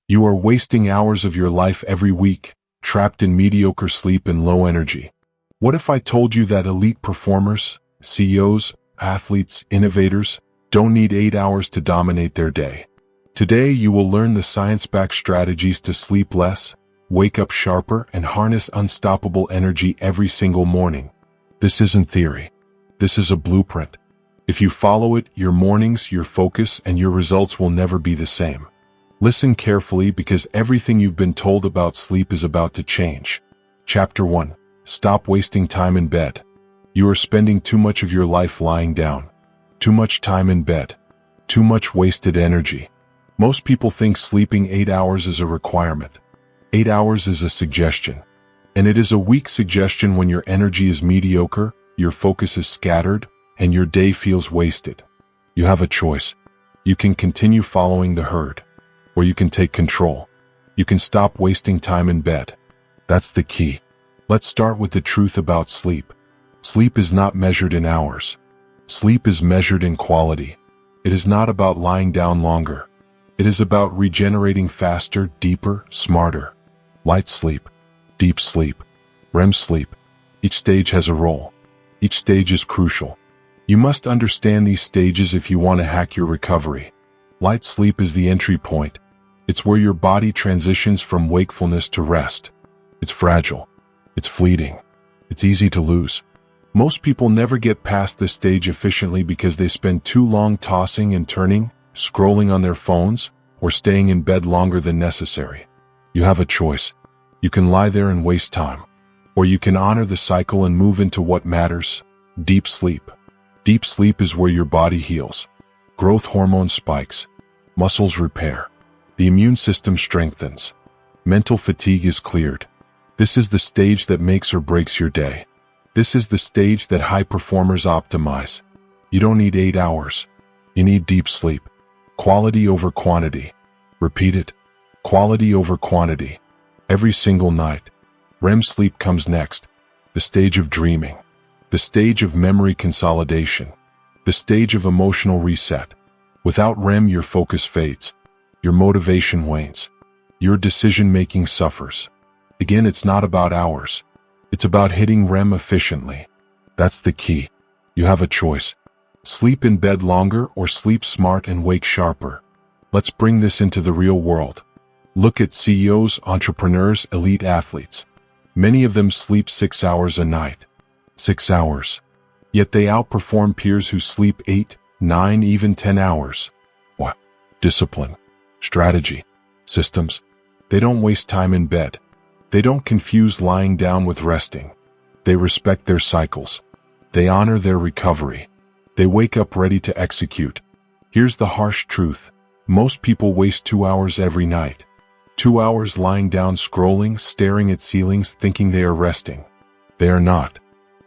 You are wasting hours of your life every week, trapped in mediocre sleep and low energy. What if I told you that elite performers, CEOs, athletes, innovators, don't need 8 hours to dominate their day? Today you will learn the science-backed strategies to sleep less, wake up sharper, and harness unstoppable energy every single morning. This isn't theory. This is a blueprint. If you follow it, your mornings, your focus, and your results will never be the same. Listen carefully because everything you've been told about sleep is about to change. Chapter 1. Stop wasting time in bed. You are spending too much of your life lying down. Too much time in bed. Too much wasted energy. Most people think sleeping 8 hours is a requirement. 8 hours is a suggestion. And it is a weak suggestion when your energy is mediocre, your focus is scattered, and your day feels wasted. You have a choice. You can continue following the herd, or you can take control. You can stop wasting time in bed. That's the key. Let's start with the truth about sleep. Sleep is not measured in hours. Sleep is measured in quality. It is not about lying down longer. It is about regenerating faster, deeper, smarter. Light sleep, deep sleep, REM sleep. Each stage has a role. Each stage is crucial. You must understand these stages if you want to hack your recovery. Light sleep is the entry point. It's where your body transitions from wakefulness to rest. It's fragile. It's fleeting. It's easy to lose. Most people never get past this stage efficiently because they spend too long tossing and turning, scrolling on their phones, or staying in bed longer than necessary. You have a choice. You can lie there and waste time. Or you can honor the cycle and move into what matters, deep sleep. Deep sleep is where your body heals. Growth hormone spikes. Muscles repair. The immune system strengthens. Mental fatigue is cleared. This is the stage that makes or breaks your day. This is the stage that high performers optimize. You don't need 8 hours. You need deep sleep. Quality over quantity. Repeat it. Quality over quantity. Every single night. REM sleep comes next. The stage of dreaming. The stage of memory consolidation. The stage of emotional reset. Without REM, your focus fades. Your motivation wanes. Your decision-making suffers. Again, it's not about hours. It's about hitting REM efficiently. That's the key. You have a choice. Sleep in bed longer or sleep smart and wake sharper. Let's bring this into the real world. Look at CEOs, entrepreneurs, elite athletes. Many of them sleep 6 hours a night. 6 hours. Yet they outperform peers who sleep 8, 9, even 10 hours. What? Discipline. Strategy. Systems. They don't waste time in bed. They don't confuse lying down with resting. They respect their cycles. They honor their recovery. They wake up ready to execute. Here's the harsh truth. Most people waste 2 hours every night. 2 hours lying down scrolling, staring at ceilings, thinking they are resting. They are not.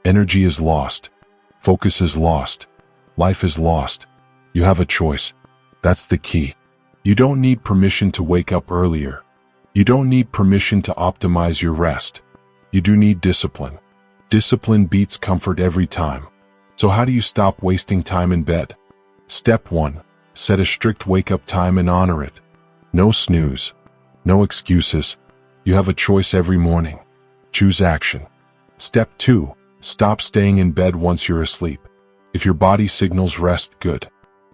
Energy is lost. Focus is lost. Life is lost. You have a choice. That's the key. You don't need permission to wake up earlier. You don't need permission to optimize your rest. You do need discipline. Discipline beats comfort every time. So how do you stop wasting time in bed? Step 1. Set a strict wake-up time and honor it. No snooze. No excuses. You have a choice every morning. Choose action. Step 2. Stop staying in bed once you're asleep. If your body signals rest, good.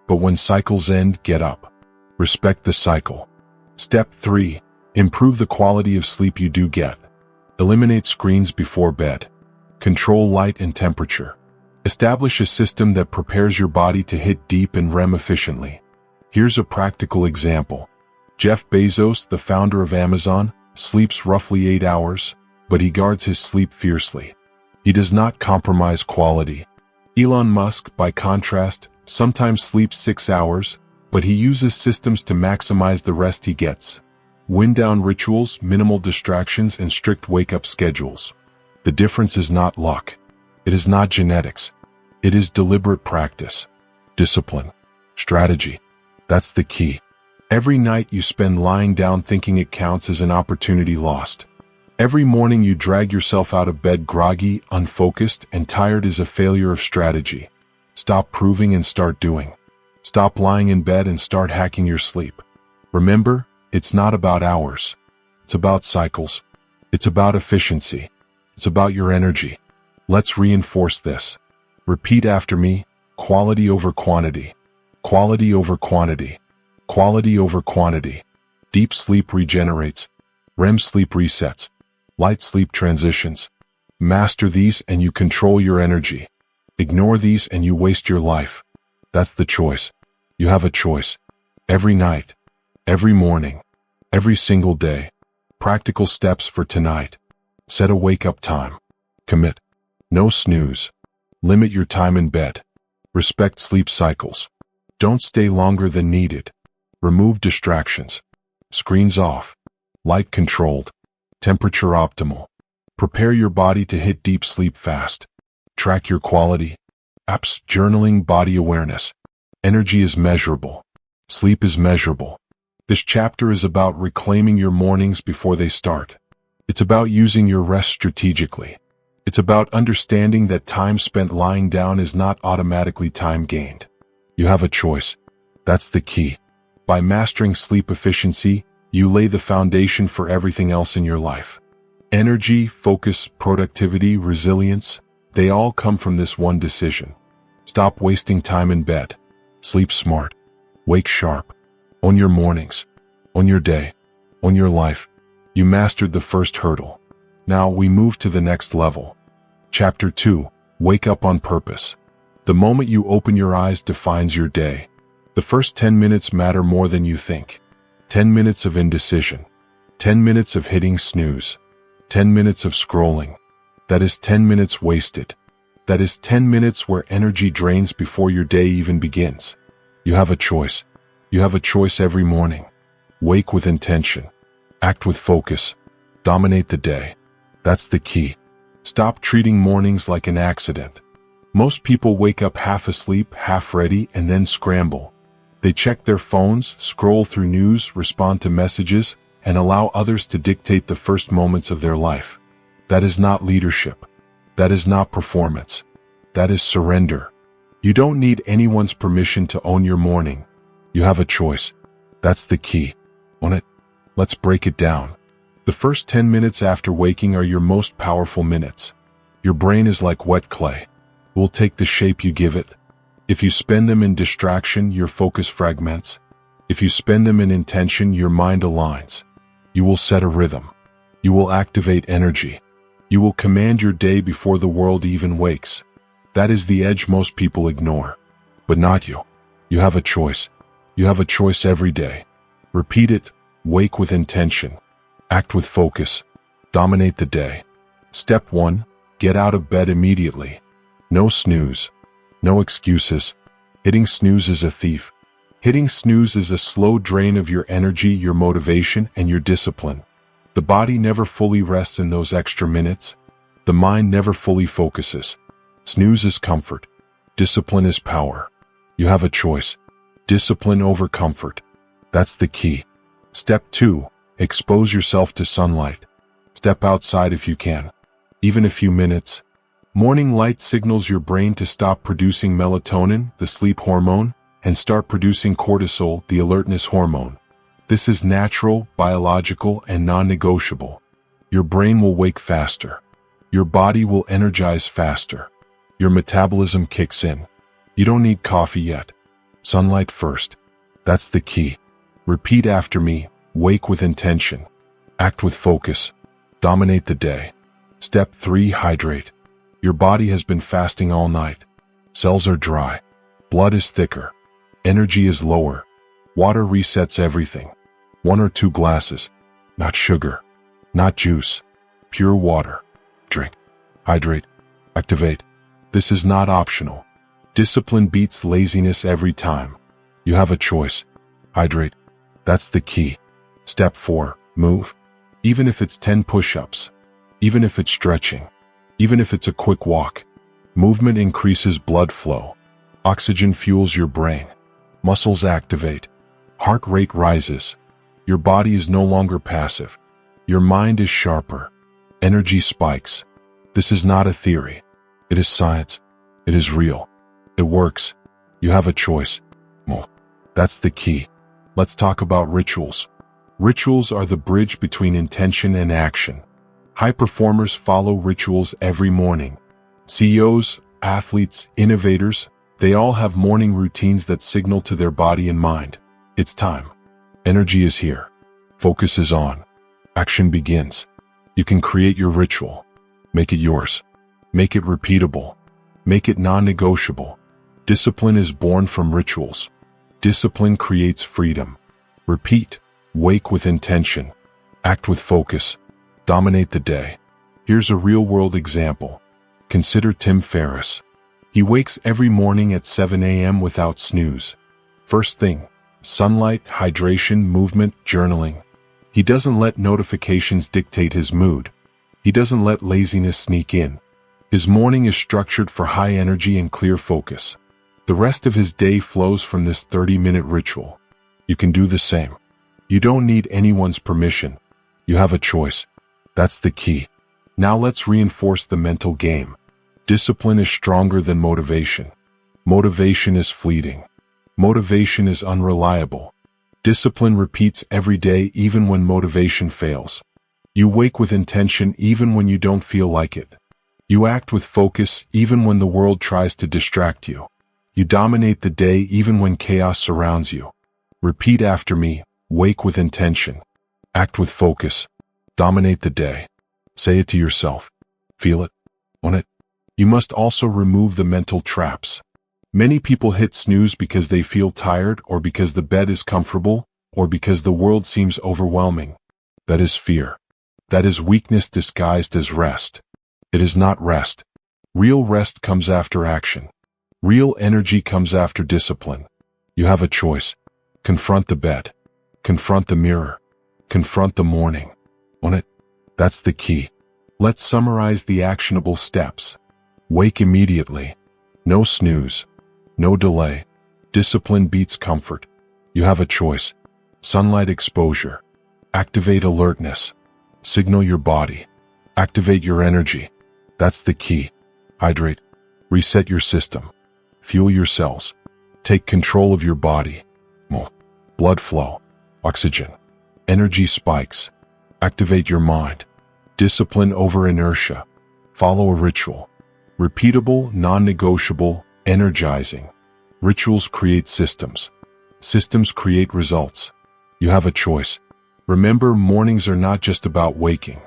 But when cycles end, get up. Respect the cycle. Step 3. Improve the quality of sleep you do get. Eliminate screens before bed. Control light and temperature. Establish a system that prepares your body to hit deep and REM efficiently. Here's a practical example. Jeff Bezos, the founder of Amazon, sleeps roughly 8 hours, but he guards his sleep fiercely. He does not compromise quality. Elon Musk, by contrast, sometimes sleeps 6 hours, but he uses systems to maximize the rest he gets. Wind-down rituals, minimal distractions, and strict wake-up schedules. The difference is not luck. It is not genetics. It is deliberate practice. Discipline. Strategy. That's the key. Every night you spend lying down thinking it counts as an opportunity lost. Every morning you drag yourself out of bed groggy, unfocused, and tired is a failure of strategy. Stop proving and start doing. Stop lying in bed and start hacking your sleep. Remember, It's not about hours. It's about cycles. It's about efficiency. It's about your energy. Let's reinforce this. Repeat after me. Quality over quantity. Quality over quantity. Quality over quantity. Deep sleep regenerates. REM sleep resets. Light sleep transitions. Master these and you control your energy. Ignore these and you waste your life. That's the choice. You have a choice. Every night. Every morning. Every single day. Practical steps for tonight. Set a wake-up time. Commit. No snooze. Limit your time in bed. Respect sleep cycles. Don't stay longer than needed. Remove distractions. Screens off. Light controlled. Temperature optimal. Prepare your body to hit deep sleep fast. Track your quality. Apps, journaling, body awareness. Energy is measurable. Sleep is measurable. This chapter is about reclaiming your mornings before they start. It's about using your rest strategically. It's about understanding that time spent lying down is not automatically time gained. You have a choice. That's the key. By mastering sleep efficiency, you lay the foundation for everything else in your life. Energy, focus, productivity, resilience, they all come from this one decision. Stop wasting time in bed. Sleep smart. Wake sharp. Own your mornings. Own your day. Own your life. You mastered the first hurdle. Now we move to the next level. Chapter 2. Wake up on purpose. The moment you open your eyes defines your day. The first 10 minutes matter more than you think. 10 minutes of indecision. 10 minutes of hitting snooze. 10 minutes of scrolling. That is 10 minutes wasted. That is 10 minutes where energy drains before your day even begins. You have a choice. You have a choice every morning. Wake with intention. Act with focus. Dominate the day. That's the key. Stop treating mornings like an accident. Most people wake up half asleep, half ready, and then scramble. They check their phones, scroll through news, respond to messages, and allow others to dictate the first moments of their life. That is not leadership. That is not performance. That is surrender. You don't need anyone's permission to own your morning. You have a choice. That's the key. Own it. Let's break it down. The first 10 minutes after waking are your most powerful minutes. Your brain is like wet clay. It will take the shape you give it. If you spend them in distraction, your focus fragments. If you spend them in intention, your mind aligns. You will set a rhythm. You will activate energy. You will command your day before the world even wakes. That is the edge most people ignore. But not you. You have a choice. You have a choice every day. Repeat it. Wake with intention. Act with focus. Dominate the day. Step 1. Get out of bed immediately. No snooze. No excuses. Hitting snooze is a thief. Hitting snooze is a slow drain of your energy, your motivation, and your discipline. The body never fully rests in those extra minutes. The mind never fully focuses. Snooze is comfort. Discipline is power. You have a choice. Discipline over comfort. That's the key. Step 2. Expose yourself to sunlight. Step outside if you can. Even a few minutes. Morning light signals your brain to stop producing melatonin, the sleep hormone, and start producing cortisol, the alertness hormone. This is natural, biological, and non-negotiable. Your brain will wake faster. Your body will energize faster. Your metabolism kicks in. You don't need coffee yet. Sunlight first. That's the key. Repeat after me. Wake with intention. Act with focus. Dominate the day. Step 3. Hydrate. Your body has been fasting all night. Cells are dry. Blood is thicker. Energy is lower. Water resets everything. 1 or 2 glasses. Not sugar. Not juice. Pure water. Drink. Hydrate. Activate. This is not optional. Discipline beats laziness every time. You have a choice. Hydrate. That's the key. Step 4. Move. Even if it's 10 push-ups. Even if it's stretching. Even if it's a quick walk. Movement increases blood flow. Oxygen fuels your brain. Muscles activate. Heart rate rises. Your body is no longer passive. Your mind is sharper. Energy spikes. This is not a theory. It is science. It is real. It works. You have a choice. Well, that's the key. Let's talk about rituals. Rituals are the bridge between intention and action. High performers follow rituals every morning. CEOs, athletes, innovators, they all have morning routines that signal to their body and mind. It's time. Energy is here. Focus is on. Action begins. You can create your ritual. Make it yours. Make it repeatable. Make it non-negotiable. Discipline is born from rituals. Discipline creates freedom. Repeat. Wake with intention. Act with focus. Dominate the day. Here's a real-world example. Consider Tim Ferriss. He wakes every morning at 7 a.m. without snooze. First thing, sunlight, hydration, movement, journaling. He doesn't let notifications dictate his mood. He doesn't let laziness sneak in. His morning is structured for high energy and clear focus. The rest of his day flows from this 30-minute ritual. You can do the same. You don't need anyone's permission. You have a choice. That's the key. Now let's reinforce the mental game. Discipline is stronger than motivation. Motivation is fleeting. Motivation is unreliable. Discipline repeats every day even when motivation fails. You wake with intention even when you don't feel like it. You act with focus even when the world tries to distract you. You dominate the day even when chaos surrounds you. Repeat after me. Wake with intention. Act with focus. Dominate the day. Say it to yourself. Feel it. Own it. You must also remove the mental traps. Many people hit snooze because they feel tired, or because the bed is comfortable, or because the world seems overwhelming. That is fear. That is weakness disguised as rest. It is not rest. Real rest comes after action. Real energy comes after discipline. You have a choice. Confront the bed. Confront the mirror. Confront the morning. Own it. That's the key. Let's summarize the actionable steps. Wake immediately. No snooze. No delay. Discipline beats comfort. You have a choice. Sunlight exposure. Activate alertness. Signal your body. Activate your energy. That's the key. Hydrate. Reset your system. Fuel your cells. Take control of your body. Blood flow. Oxygen. Energy spikes. Activate your mind. Discipline over inertia. Follow a ritual. Repeatable, non-negotiable, energizing. Rituals create systems. Systems create results. You have a choice. Remember, mornings are not just about waking.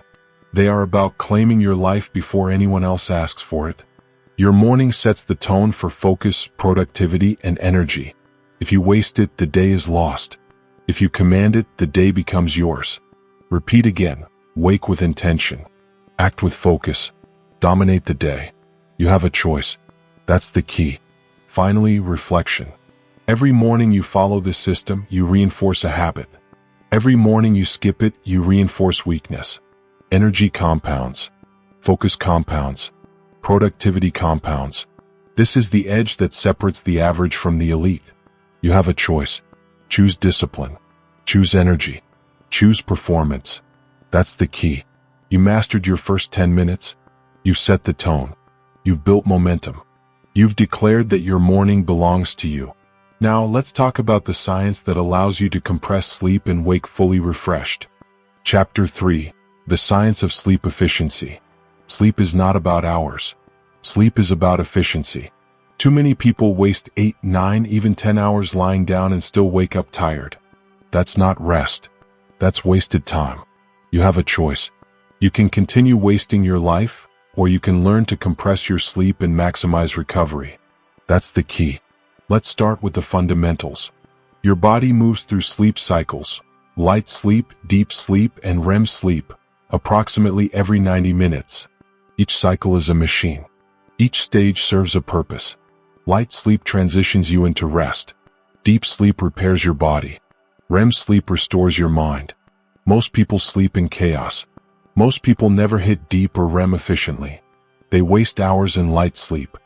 They are about claiming your life before anyone else asks for it. Your morning sets the tone for focus, productivity, and energy. If you waste it, the day is lost. If you command it, the day becomes yours. Repeat again. Wake with intention. Act with focus. Dominate the day. You have a choice. That's the key. Finally, reflection. Every morning you follow this system, you reinforce a habit. Every morning you skip it, you reinforce weakness. Energy compounds. Focus compounds. Productivity compounds. This is the edge that separates the average from the elite. You have a choice. Choose discipline. Choose energy. Choose performance. That's the key. You mastered your first 10 minutes. You've set the tone. You've built momentum. You've declared that your morning belongs to you. Now let's talk about the science that allows you to compress sleep and wake fully refreshed. Chapter 3. The Science of Sleep Efficiency. Sleep is not about hours. Sleep is about efficiency. Too many people waste 8, 9, even 10 hours lying down and still wake up tired. That's not rest. That's wasted time. You have a choice. You can continue wasting your life, or you can learn to compress your sleep and maximize recovery. That's the key. Let's start with the fundamentals. Your body moves through sleep cycles: light sleep, deep sleep, and REM sleep, approximately every 90 minutes. Each cycle is a machine. Each stage serves a purpose. Light sleep transitions you into rest. Deep sleep repairs your body. REM sleep restores your mind. Most people sleep in chaos. Most people never hit deep or REM efficiently. They waste hours in light sleep.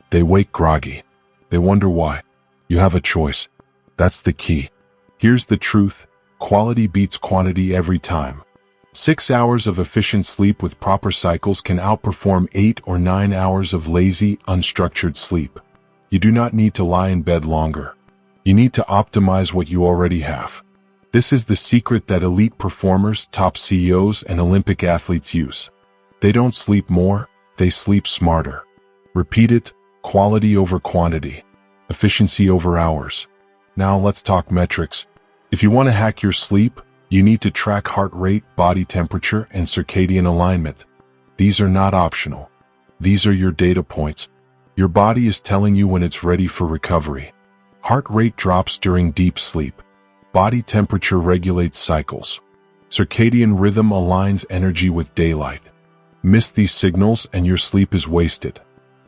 They wake groggy. They wonder why. You have a choice. That's the key. Here's the truth. Quality beats quantity every time. 6 hours of efficient sleep with proper cycles can outperform 8 or 9 hours of lazy, unstructured sleep. You do not need to lie in bed longer. You need to optimize what you already have. This is the secret that elite performers, top CEOs, and Olympic athletes use. They don't sleep more, they sleep smarter. Repeat it, quality over quantity, efficiency over hours. Now let's talk metrics. If you want to hack your sleep, you need to track heart rate, body temperature, and circadian alignment. These are not optional. These are your data points. Your body is telling you when it's ready for recovery. Heart rate drops during deep sleep. Body temperature regulates cycles. Circadian rhythm aligns energy with daylight. Miss these signals and your sleep is wasted.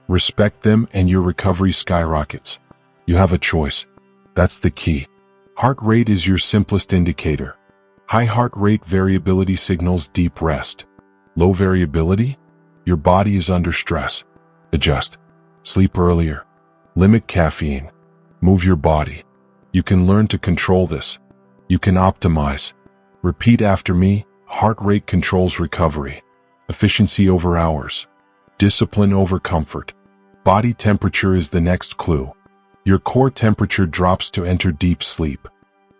Respect them and your recovery skyrockets. You have a choice. That's the key. Heart rate is your simplest indicator. High heart rate variability signals deep rest. Low variability? Your body is under stress. Adjust. Sleep earlier. Limit caffeine. Move your body. You can learn to control this. You can optimize. Repeat after me. Heart rate controls recovery. Efficiency over hours. Discipline over comfort. Body temperature is the next clue. Your core temperature drops to enter deep sleep.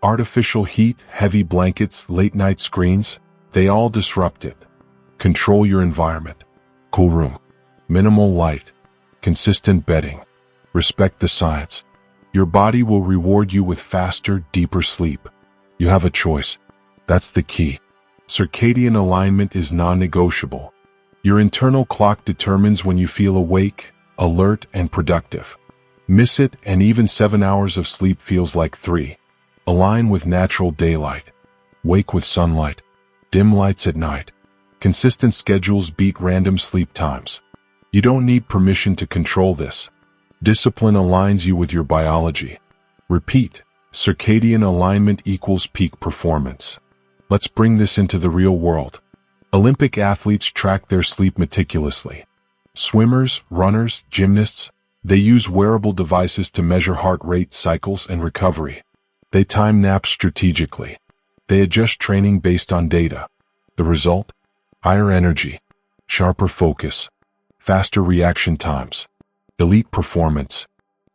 Artificial heat, heavy blankets, late-night screens, they all disrupt it. Control your environment. Cool room. Minimal light. Consistent bedding. Respect the science. Your body will reward you with faster, deeper sleep. You have a choice. That's the key. Circadian alignment is non-negotiable. Your internal clock determines when you feel awake, alert, and productive. Miss it, and even 7 hours of sleep feels like 3. Align with natural daylight. Wake with sunlight. Dim lights at night. Consistent schedules beat random sleep times. You don't need permission to control this. Discipline aligns you with your biology. Repeat, circadian alignment equals peak performance. Let's bring this into the real world. Olympic athletes track their sleep meticulously. Swimmers, runners, gymnasts, they use wearable devices to measure heart rate, cycles, and recovery. They time naps strategically. They adjust training based on data. The result? Higher energy, sharper focus, faster reaction times, elite performance.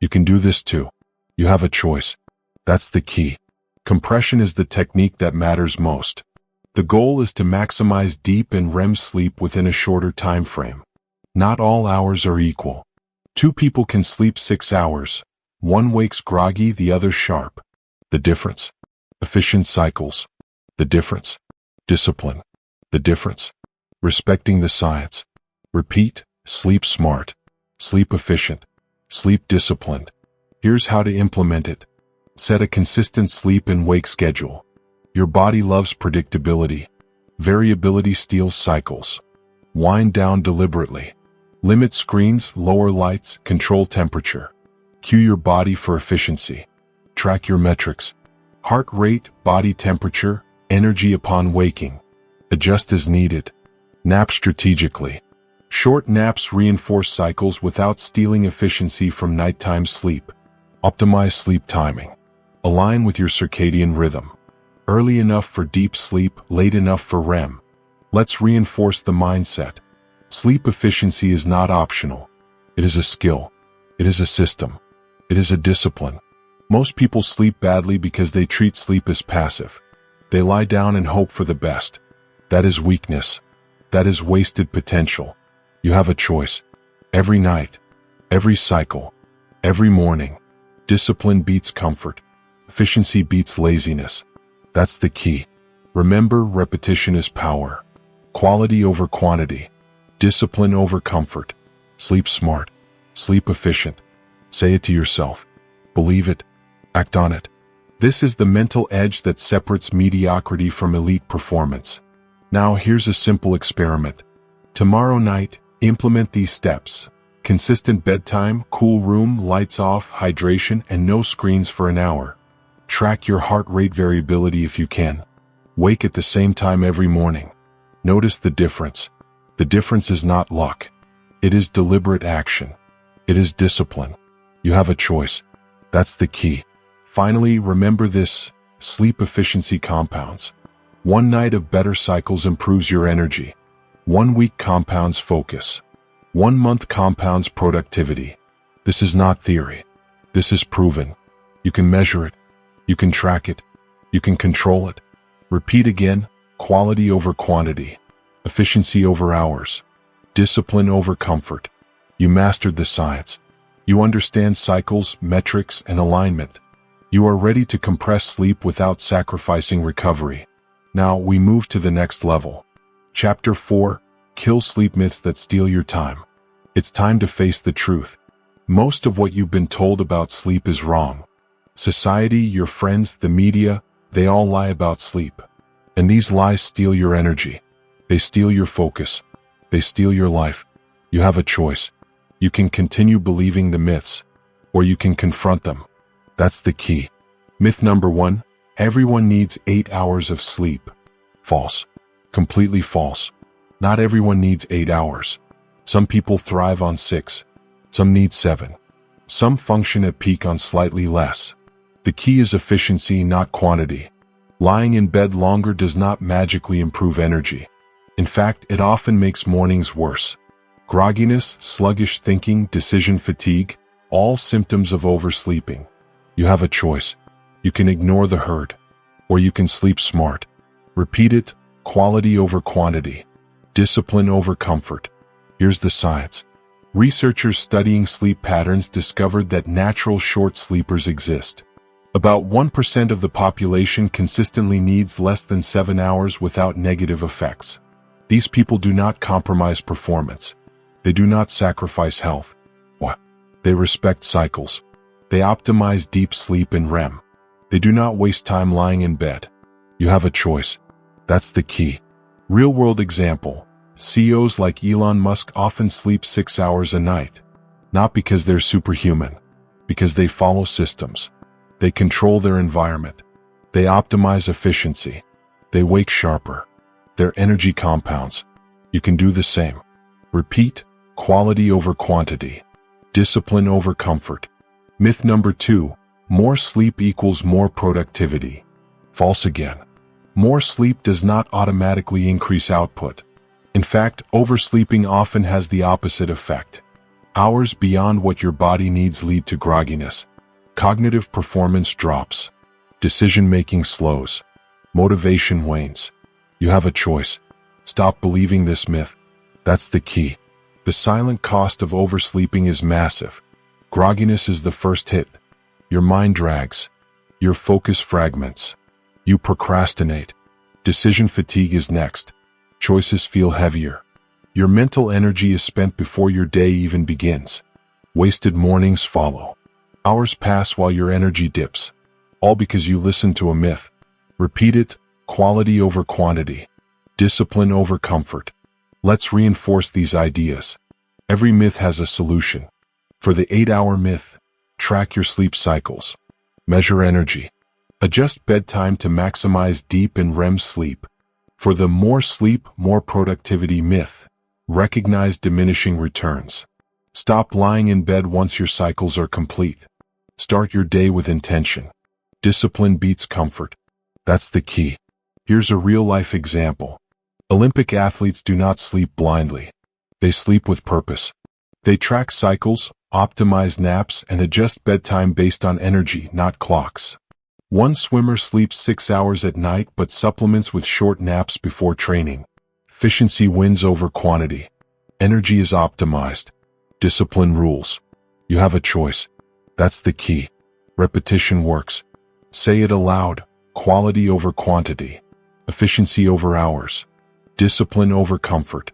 You can do this too. You have a choice. That's the key. Compression is the technique that matters most. The goal is to maximize deep and REM sleep within a shorter time frame. Not all hours are equal. 2 people can sleep 6 hours. One wakes groggy, the other sharp. The difference? Efficient cycles. The difference? Discipline. The difference? Respecting the science. Repeat, sleep smart, sleep efficient, sleep disciplined. Here's how to implement it. Set a consistent sleep and wake schedule. Your body loves predictability. Variability steals cycles. Wind down deliberately. Limit screens, lower lights, control temperature. Cue your body for efficiency. Track your metrics. Heart rate, body temperature, energy upon waking. Adjust as needed. Nap strategically. Short naps reinforce cycles without stealing efficiency from nighttime sleep. Optimize sleep timing. Align with your circadian rhythm. Early enough for deep sleep, late enough for REM. Let's reinforce the mindset. Sleep efficiency is not optional. It is a skill. It is a system. It is a discipline. Most people sleep badly because they treat sleep as passive. They lie down and hope for the best. That is weakness. That is wasted potential. You have a choice. Every night, every cycle, every morning. Discipline beats comfort. Efficiency beats laziness. That's the key. Remember, repetition is power. Quality over quantity. Discipline over comfort. Sleep smart. Sleep efficient. Say it to yourself. Believe it. Act on it. This is the mental edge that separates mediocrity from elite performance. Now here's a simple experiment. Tomorrow night, implement these steps. Consistent bedtime, cool room, lights off, hydration, and no screens for an hour. Track your heart rate variability if you can. Wake at the same time every morning. Notice the difference. The difference is not luck. It is deliberate action. It is discipline. You have a choice. That's the key. Finally, remember this: sleep efficiency compounds. One night of better cycles improves your energy. 1 week compounds focus. 1 month compounds productivity. This is not theory. This is proven. You can measure it. You can track it. You can control it. Repeat again, quality over quantity, efficiency over hours, discipline over comfort. You mastered the science. You understand cycles, metrics, and alignment. You are ready to compress sleep without sacrificing recovery. Now we move to the next level. Chapter 4, Kill Sleep Myths That Steal Your Time. It's time to face the truth. Most of what you've been told about sleep is wrong. Society, your friends, the media, they all lie about sleep. And these lies steal your energy. They steal your focus. They steal your life. You have a choice. You can continue believing the myths, or you can confront them. That's the key. Myth number 1, everyone needs 8 hours of sleep. False. Completely false. Not everyone needs 8 hours. Some people thrive on 6. Some need 7. Some function at peak on slightly less. The key is efficiency, not quantity. Lying in bed longer does not magically improve energy. In fact, it often makes mornings worse. Grogginess, sluggish thinking, decision fatigue, all symptoms of oversleeping. You have a choice. You can ignore the herd, or you can sleep smart. Repeat it, quality over quantity, discipline over comfort. Here's the science. Researchers studying sleep patterns discovered that natural short sleepers exist. About 1% of the population consistently needs less than 7 hours without negative effects. These people do not compromise performance. They do not sacrifice health. What? They respect cycles. They optimize deep sleep and REM. They do not waste time lying in bed. You have a choice. That's the key. Real-world example. CEOs like Elon Musk often sleep 6 hours a night. Not because they're superhuman. Because they follow systems. They control their environment. They optimize efficiency. They wake sharper. Their energy compounds. You can do the same. Repeat, quality over quantity. Discipline over comfort. Myth number 2, more sleep equals more productivity. False again. More sleep does not automatically increase output. In fact, oversleeping often has the opposite effect. Hours beyond what your body needs lead to grogginess. Cognitive performance drops. Decision-making slows. Motivation wanes. You have a choice. Stop believing this myth. That's the key. The silent cost of oversleeping is massive. Grogginess is the first hit. Your mind drags. Your focus fragments. You procrastinate. Decision fatigue is next. Choices feel heavier. Your mental energy is spent before your day even begins. Wasted mornings follow. Hours pass while your energy dips. All because you listened to a myth. Repeat it, quality over quantity. Discipline over comfort. Let's reinforce these ideas. Every myth has a solution. For the 8-hour myth, track your sleep cycles. Measure energy. Adjust bedtime to maximize deep and REM sleep. For the more sleep, more productivity myth, recognize diminishing returns. Stop lying in bed once your cycles are complete. Start your day with intention. Discipline beats comfort. That's the key. Here's a real-life example. Olympic athletes do not sleep blindly. They sleep with purpose. They track cycles, optimize naps, and adjust bedtime based on energy, not clocks. One swimmer sleeps 6 hours at night but supplements with short naps before training. Efficiency wins over quantity. Energy is optimized. Discipline rules. You have a choice. That's the key. Repetition works. Say it aloud. Quality over quantity. Efficiency over hours. Discipline over comfort.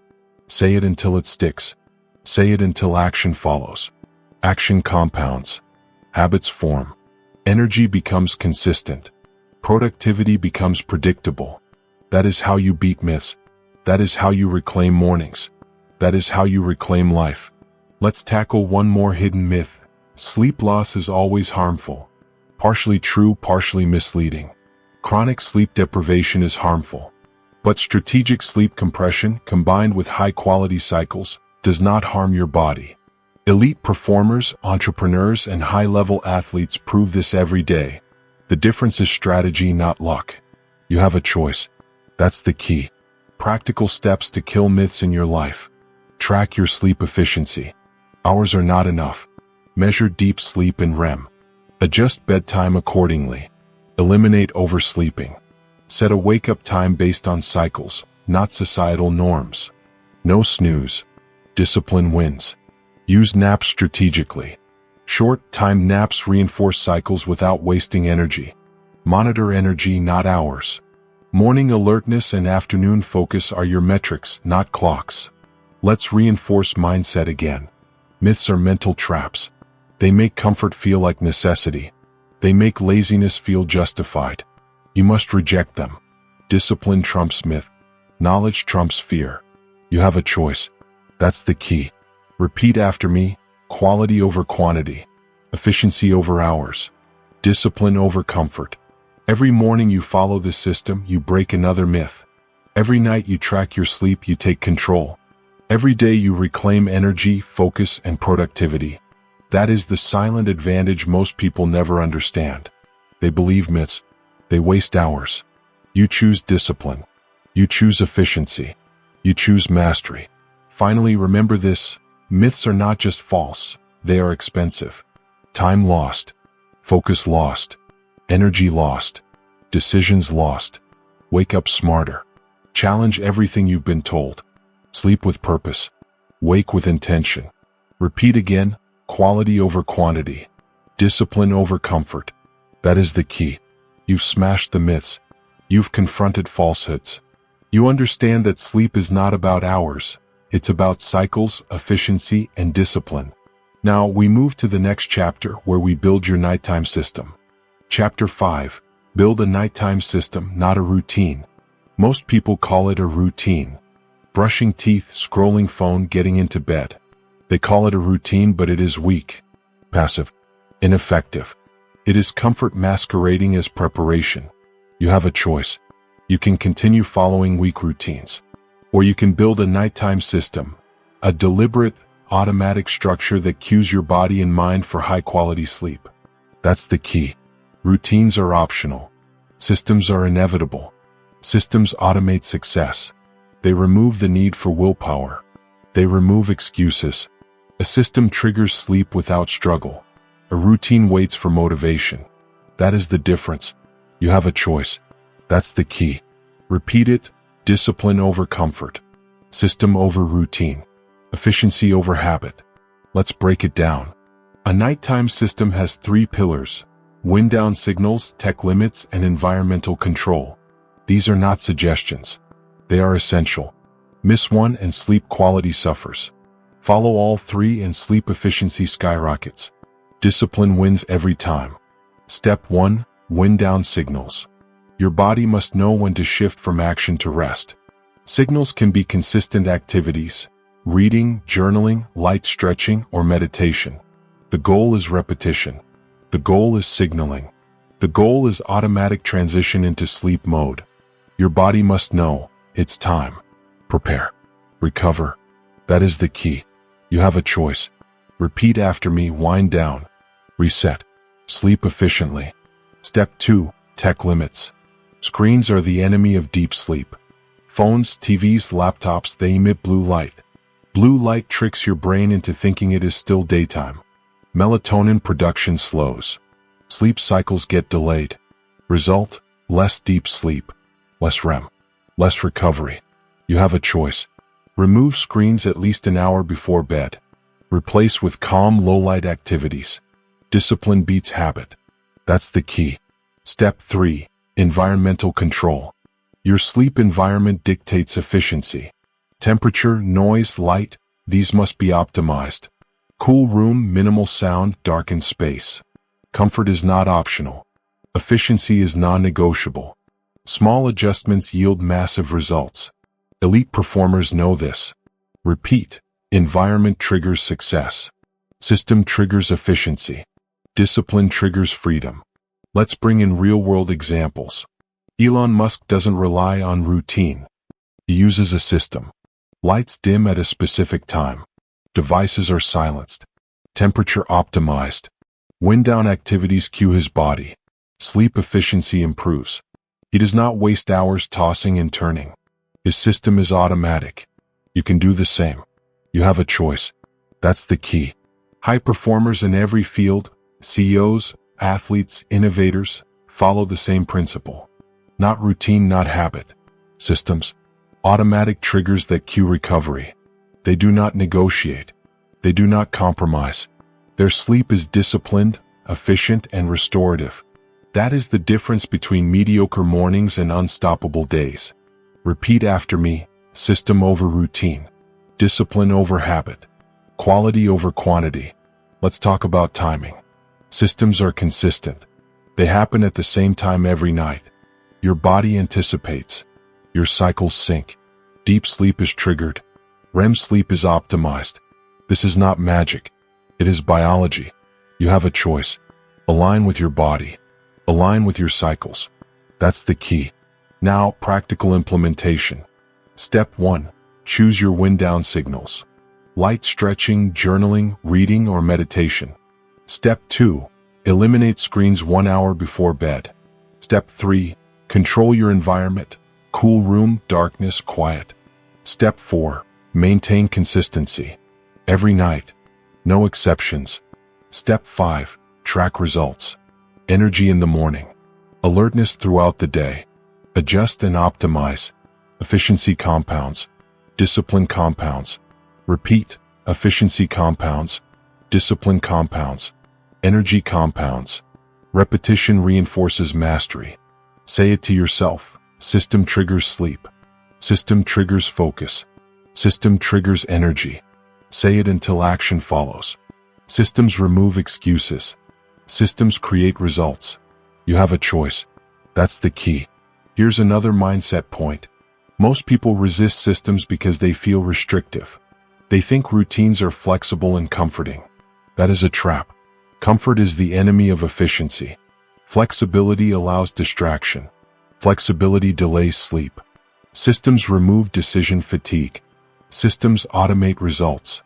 Say it until it sticks. Say it until action follows. Action compounds. Habits form. Energy becomes consistent. Productivity becomes predictable. That is how you beat myths. That is how you reclaim mornings. That is how you reclaim life. Let's tackle one more hidden myth. Sleep loss is always harmful. Partially true, partially misleading. Chronic sleep deprivation is harmful. But strategic sleep compression, combined with high-quality cycles, does not harm your body. Elite performers, entrepreneurs, and high-level athletes prove this every day. The difference is strategy, not luck. You have a choice. That's the key. Practical steps to kill myths in your life. Track your sleep efficiency. Hours are not enough. Measure deep sleep and REM. Adjust bedtime accordingly. Eliminate oversleeping. Set a wake-up time based on cycles, not societal norms. No snooze. Discipline wins. Use naps strategically. Short, timed naps reinforce cycles without wasting energy. Monitor energy, not hours. Morning alertness and afternoon focus are your metrics, not clocks. Let's reinforce mindset again. Myths are mental traps. They make comfort feel like necessity. They make laziness feel justified. You must reject them. Discipline trumps myth. Knowledge trumps fear. You have a choice. That's the key. Repeat after me. Quality over quantity. Efficiency over hours. Discipline over comfort. Every morning you follow this system, you break another myth. Every night you track your sleep, you take control. Every day you reclaim energy, focus, and productivity. That is the silent advantage most people never understand. They believe myths. They waste hours. You choose discipline. You choose efficiency. You choose mastery. Finally, remember this. Myths are not just false. They are expensive. Time lost. Focus lost. Energy lost. Decisions lost. Wake up smarter. Challenge everything you've been told. Sleep with purpose. Wake with intention. Repeat again. Quality over quantity. Discipline over comfort. That is the key. You've smashed the myths. You've confronted falsehoods. You understand that sleep is not about hours. It's about cycles, efficiency, and discipline. Now we move to the next chapter where we build your nighttime system. Chapter 5. Build a nighttime system, not a routine. Most people call it a routine. Brushing teeth, scrolling phone, getting into bed. They call it a routine, but it is weak, passive, ineffective. It is comfort masquerading as preparation. You have a choice. You can continue following weak routines. Or you can build a nighttime system, a deliberate, automatic structure that cues your body and mind for high-quality sleep. That's the key. Routines are optional. Systems are inevitable. Systems automate success. They remove the need for willpower. They remove excuses. A system triggers sleep without struggle. A routine waits for motivation. That is the difference. You have a choice. That's the key. Repeat it. Discipline over comfort. System over routine. Efficiency over habit. Let's break it down. A nighttime system has 3 pillars: wind down signals, tech limits, and environmental control. These are not suggestions. They are essential. Miss one and sleep quality suffers. Follow all 3 and sleep efficiency skyrockets. Discipline wins every time. Step 1. Wind down signals. Your body must know when to shift from action to rest. Signals can be consistent activities: reading, journaling, light stretching, or meditation. The goal is repetition. The goal is signaling. The goal is automatic transition into sleep mode. Your body must know it's time. Prepare. Recover. That is the key. You have a choice. Repeat after me. Wind down. Reset. Sleep efficiently. Step 2. Tech limits. Screens are the enemy of deep sleep. Phones, TVs, laptops, they emit blue light. Blue light tricks your brain into thinking it is still daytime. Melatonin production slows. Sleep cycles get delayed. Result: less deep sleep, less REM, less recovery. You have a choice. Remove screens at least an hour before bed. Replace with calm, low-light activities. Discipline beats habit. That's the key. Step 3. Environmental control. Your sleep environment dictates efficiency. Temperature, noise, light, these must be optimized. Cool room, minimal sound, darkened space. Comfort is not optional. Efficiency is non-negotiable. Small adjustments yield massive results. Elite performers know this. Repeat. Environment triggers success. System triggers efficiency. Discipline triggers freedom. Let's bring in real-world examples. Elon Musk doesn't rely on routine. He uses a system. Lights dim at a specific time. Devices are silenced. Temperature optimized. Wind down activities cue his body. Sleep efficiency improves. He does not waste hours tossing and turning. His system is automatic. You can do the same. You have a choice. That's the key. High performers in every field, CEOs, athletes, innovators, follow the same principle. Not routine, not habit. Systems, automatic triggers that cue recovery. They do not negotiate. They do not compromise. Their sleep is disciplined, efficient, and restorative. That is the difference between mediocre mornings and unstoppable days. Repeat after me: system over routine, discipline over habit, quality over quantity. Let's talk about timing. Systems are consistent. They happen at the same time every night. Your body anticipates. Your cycles sync. Deep sleep is triggered. REM sleep is optimized. This is not magic. It is biology. You have a choice. Align with your body. Align with your cycles. That's the key. Now, practical implementation. Step 1. Choose your wind-down signals. Light stretching, journaling, reading, or meditation. Step 2. Eliminate screens 1 hour before bed. Step 3. Control your environment. Cool room, darkness, quiet. Step 4. Maintain consistency. Every night. No exceptions. Step 5. Track results. Energy in the morning. Alertness throughout the day. Adjust and optimize. Efficiency compounds. Discipline compounds. Repeat. Efficiency compounds. Discipline compounds. Energy compounds. Repetition reinforces mastery. Say it to yourself. System triggers sleep. System triggers focus. System triggers energy. Say it until action follows. Systems remove excuses. Systems create results. You have a choice. That's the key. Here's another mindset point. Most people resist systems because they feel restrictive. They think routines are flexible and comforting. That is a trap. Comfort is the enemy of efficiency. Flexibility allows distraction. Flexibility delays sleep. Systems remove decision fatigue. Systems automate results.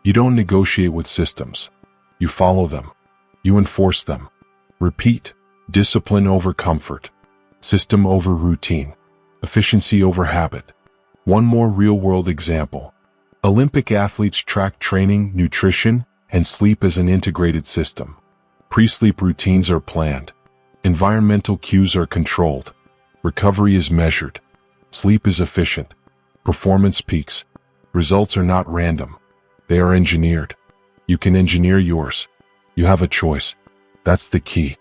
You don't negotiate with systems. You follow them. You enforce them. Repeat. Discipline over comfort. System over routine. Efficiency over habit. One more real-world example. Olympic athletes track training, nutrition, and sleep as an integrated system. Pre-sleep routines are planned. Environmental cues are controlled. Recovery is measured. Sleep is efficient. Performance peaks. Results are not random. They are engineered. You can engineer yours. You have a choice. That's the key.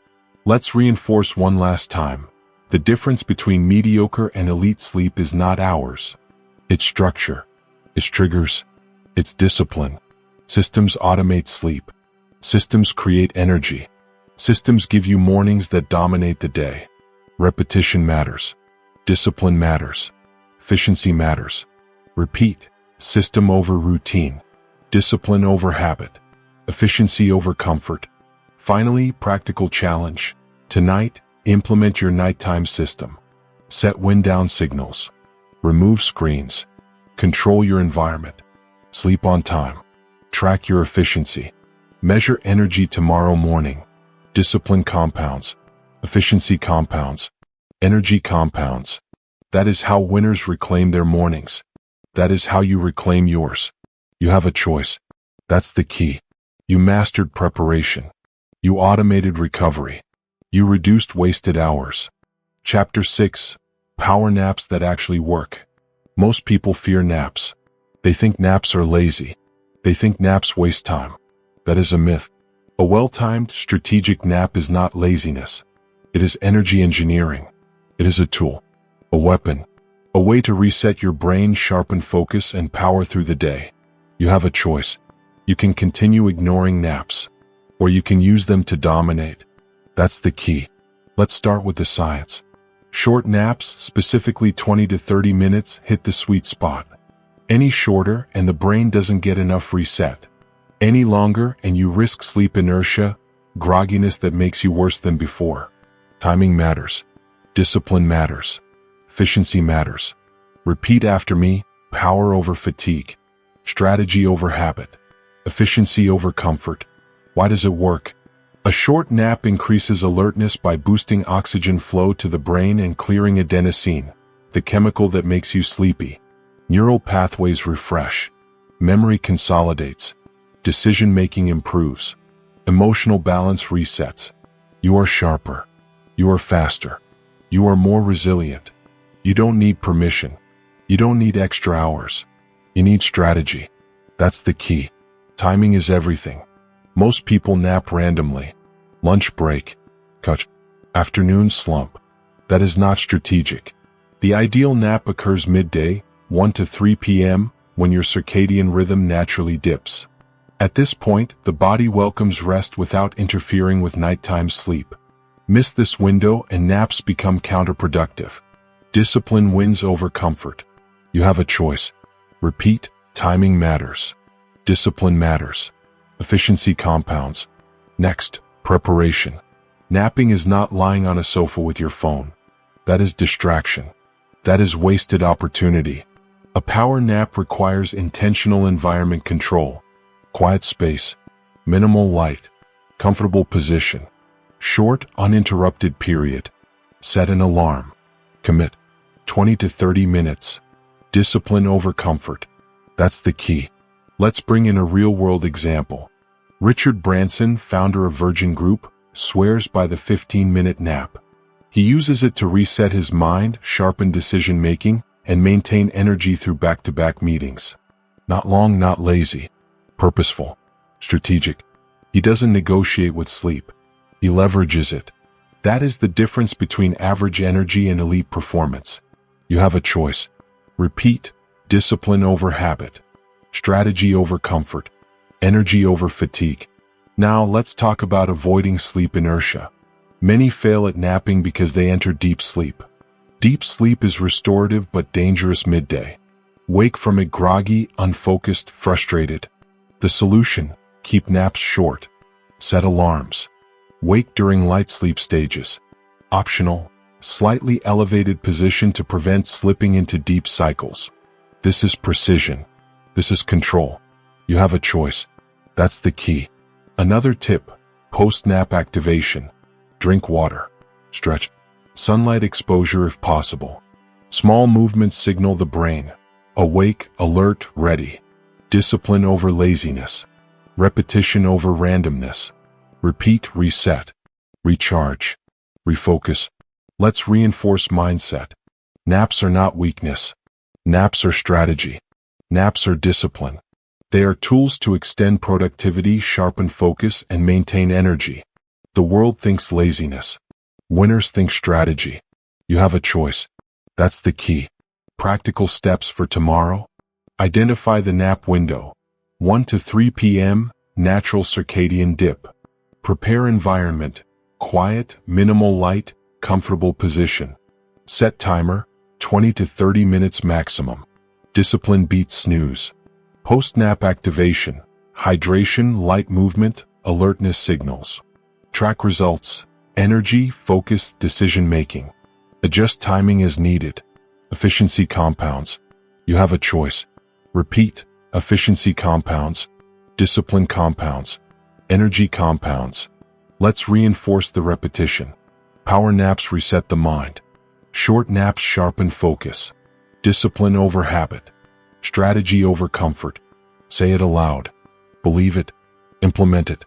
Let's reinforce one last time. The difference between mediocre and elite sleep is not hours. It's structure. It's triggers. It's discipline. Systems automate sleep. Systems create energy. Systems give you mornings that dominate the day. Repetition matters. Discipline matters. Efficiency matters. Repeat. System over routine. Discipline over habit. Efficiency over comfort. Finally, practical challenge. Tonight, implement your nighttime system. Set wind-down signals. Remove screens. Control your environment. Sleep on time. Track your efficiency. Measure energy tomorrow morning. Discipline compounds. Efficiency compounds. Energy compounds. That is how winners reclaim their mornings. That is how you reclaim yours. You have a choice. That's the key. You mastered preparation. You automated recovery. You reduced wasted hours. Chapter 6. Power naps that actually work. Most people fear naps. They think naps are lazy. They think naps waste time. That is a myth. A well-timed, strategic nap is not laziness. It is energy engineering. It is a tool. A weapon. A way to reset your brain, sharpen focus, and power through the day. You have a choice. You can continue ignoring naps, or you can use them to dominate. That's the key. Let's start with the science. Short naps, specifically 20 to 30 minutes, hit the sweet spot. Any shorter and the brain doesn't get enough reset. Any longer and you risk sleep inertia, grogginess that makes you worse than before. Timing matters. Discipline matters. Efficiency matters. Repeat after me: power over fatigue. Strategy over habit. Efficiency over comfort. Why does it work? A short nap increases alertness by boosting oxygen flow to the brain and clearing adenosine, the chemical that makes you sleepy. Neural pathways refresh. Memory consolidates. Decision-making improves. Emotional balance resets. You are sharper. You are faster. You are more resilient. You don't need permission. You don't need extra hours. You need strategy. That's the key. Timing is everything. Most people nap randomly. Lunch break. Cut. Afternoon slump. That is not strategic. The ideal nap occurs midday, 1 to 3 p.m., when your circadian rhythm naturally dips. At this point, the body welcomes rest without interfering with nighttime sleep. Miss this window and naps become counterproductive. Discipline wins over comfort. You have a choice. Repeat, timing matters. Discipline matters. Efficiency compounds. Next, preparation. Napping is not lying on a sofa with your phone. That is distraction. That is wasted opportunity. A power nap requires intentional environment control. Quiet space. Minimal light. Comfortable position. Short, uninterrupted period. Set an alarm. Commit. 20 to 30 minutes. Discipline over comfort. That's the key. Let's bring in a real-world example. Richard Branson, founder of Virgin Group, swears by the 15-minute nap. He uses it to reset his mind, sharpen decision-making, and maintain energy through back-to-back meetings. Not long, not lazy. Purposeful. Strategic. He doesn't negotiate with sleep. He leverages it. That is the difference between average energy and elite performance. You have a choice. Repeat, discipline over habit. Strategy over comfort. Energy over fatigue. Now let's talk about avoiding sleep inertia. Many fail at napping because they enter deep sleep. Deep sleep is restorative but dangerous midday. Wake from it groggy, unfocused, frustrated. The solution: keep naps short. Set alarms. Wake during light sleep stages. Optional: slightly elevated position to prevent slipping into deep cycles. This is precision. This is control. You have a choice. That's the key. Another tip: post-nap activation. Drink water. Stretch. Sunlight exposure if possible. Small movements signal the brain. Awake, alert, ready. Discipline over laziness. Repetition over randomness. Repeat, reset. Recharge. Refocus. Let's reinforce mindset. Naps are not weakness. Naps are strategy. Naps are discipline. They are tools to extend productivity, sharpen focus, and maintain energy. The world thinks laziness. Winners think strategy. You have a choice. That's the key. Practical steps for tomorrow. Identify the nap window. 1 to 3 p.m., natural circadian dip. Prepare environment. Quiet, minimal light, comfortable position. Set timer, 20 to 30 minutes maximum. Discipline beats snooze. Post-nap activation. Hydration, light movement, alertness signals. Track results. Energy, focus, decision-making. Adjust timing as needed. Efficiency compounds. You have a choice. Repeat, efficiency compounds. Discipline compounds. Energy compounds. Let's reinforce the repetition. Power naps reset the mind. Short naps sharpen focus. Discipline over habit. Strategy over comfort. Say it aloud. Believe it. Implement it.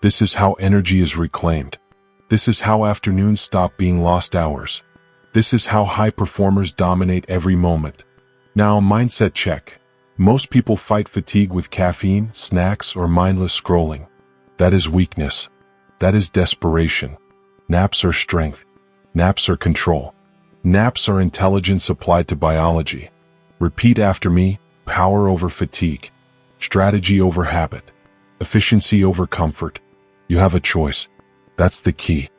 This is how energy is reclaimed. This is how afternoons stop being lost hours. This is how high performers dominate every moment. Now, mindset check. Most people fight fatigue with caffeine, snacks, or mindless scrolling. That is weakness. That is desperation. Naps are strength. Naps are control. Naps are intelligence applied to biology. Repeat after me: power over fatigue. Strategy over habit. Efficiency over comfort. You have a choice. That's the key.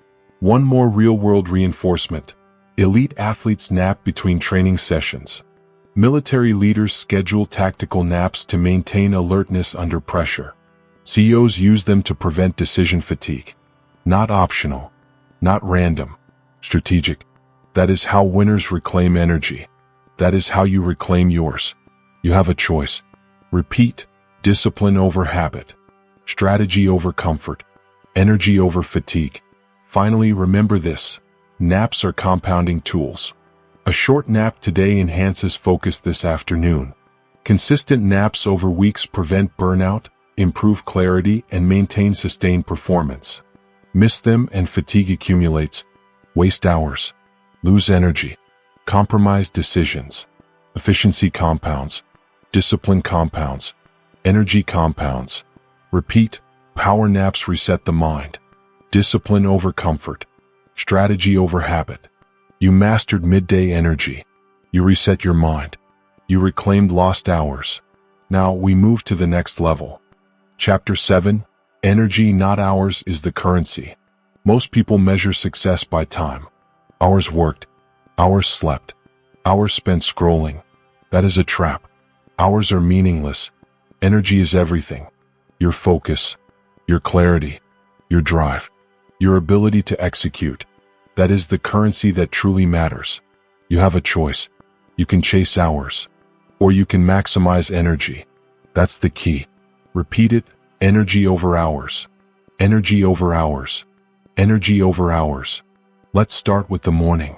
One more real-world reinforcement. Elite athletes nap between training sessions. Military leaders schedule tactical naps to maintain alertness under pressure. CEOs use them to prevent decision fatigue. Not optional. Not random. Strategic. That is how winners reclaim energy. That is how you reclaim yours. You have a choice. Repeat, discipline over habit. Strategy over comfort. Energy over fatigue. Finally, remember this. Naps are compounding tools. A short nap today enhances focus this afternoon. Consistent naps over weeks prevent burnout, improve clarity, and maintain sustained performance. Miss them and fatigue accumulates. waste hours, lose energy, compromise decisions, efficiency compounds, discipline compounds, energy compounds. Repeat, power naps reset the mind, discipline over comfort, strategy over habit. You mastered midday energy. You reset your mind. You reclaimed lost hours. Now we move to the next level. Chapter 7, Energy Not Hours is the Currency. Most people measure success by time. Hours worked, hours slept, hours spent scrolling. That is a trap. Hours are meaningless. Energy is everything. Your focus, your clarity, your drive, your ability to execute. That is the currency that truly matters. You have a choice. You can chase hours, or you can maximize energy. That's the key. Repeat it, energy over hours. Energy over hours. Energy over hours. Let's start with the morning.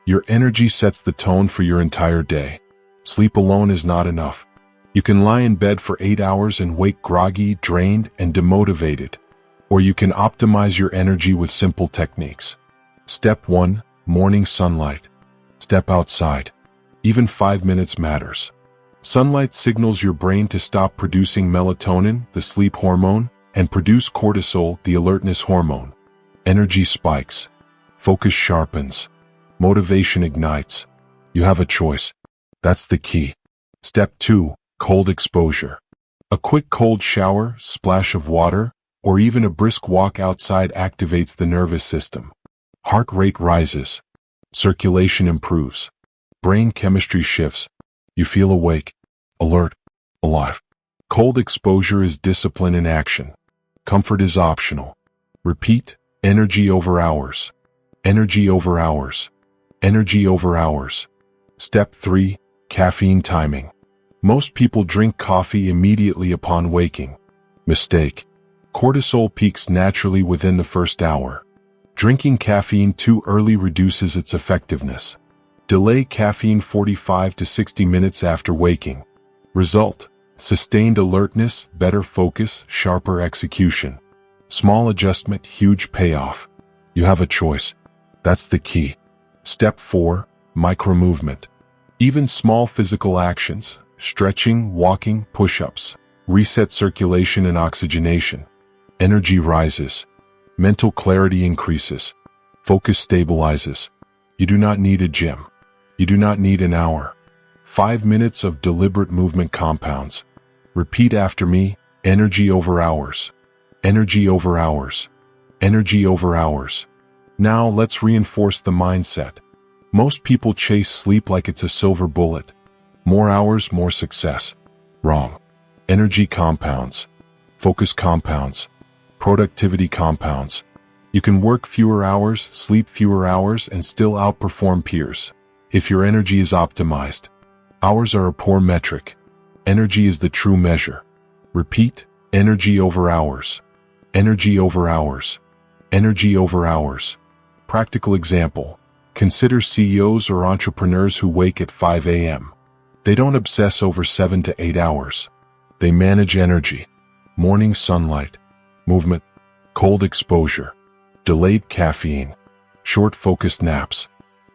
Your energy sets the tone for your entire day. Sleep alone is not enough. You can lie in bed for 8 hours and wake groggy, drained, and demotivated. Or you can optimize your energy with simple techniques. Step 1, morning sunlight. Step outside. Even 5 minutes matters. Sunlight signals your brain to stop producing melatonin, the sleep hormone, and produce cortisol, the alertness hormone. Energy spikes. Focus sharpens. Motivation ignites. You have a choice. That's the key. Step 2, cold exposure. A quick cold shower, splash of water, or even a brisk walk outside activates the nervous system. Heart rate rises. Circulation improves. Brain chemistry shifts. You feel awake, alert, alive. Cold exposure is discipline in action. Comfort is optional. Repeat, energy over hours. Energy over hours. Energy over hours. Step 3, caffeine timing. Most people drink coffee immediately upon waking. Mistake. Cortisol peaks naturally within the first hour. Drinking caffeine too early reduces its effectiveness. Delay caffeine 45 to 60 minutes after waking. Result: sustained alertness, better focus, sharper execution. Small adjustment, huge payoff. You have a choice. That's the key. Step 4, micro-movement. Even small physical actions, stretching, walking, push-ups, reset circulation and oxygenation. Energy rises. Mental clarity increases. Focus stabilizes. You do not need a gym. You do not need an hour. 5 minutes of deliberate movement compounds. Repeat after me, energy over hours. Energy over hours. Energy over hours. Now let's reinforce the mindset. Most people chase sleep like it's a silver bullet. More hours, more success. Wrong. Energy compounds. Focus compounds. Productivity compounds. You can work fewer hours, sleep fewer hours, and still outperform peers. If your energy is optimized. Hours are a poor metric. Energy is the true measure. Repeat, energy over hours. Energy over hours. Energy over hours. Practical example. Consider CEOs or entrepreneurs who wake at 5 a.m. They don't obsess over 7 to 8 hours. They manage energy. Morning sunlight. Movement. Cold exposure. Delayed caffeine. Short focused naps.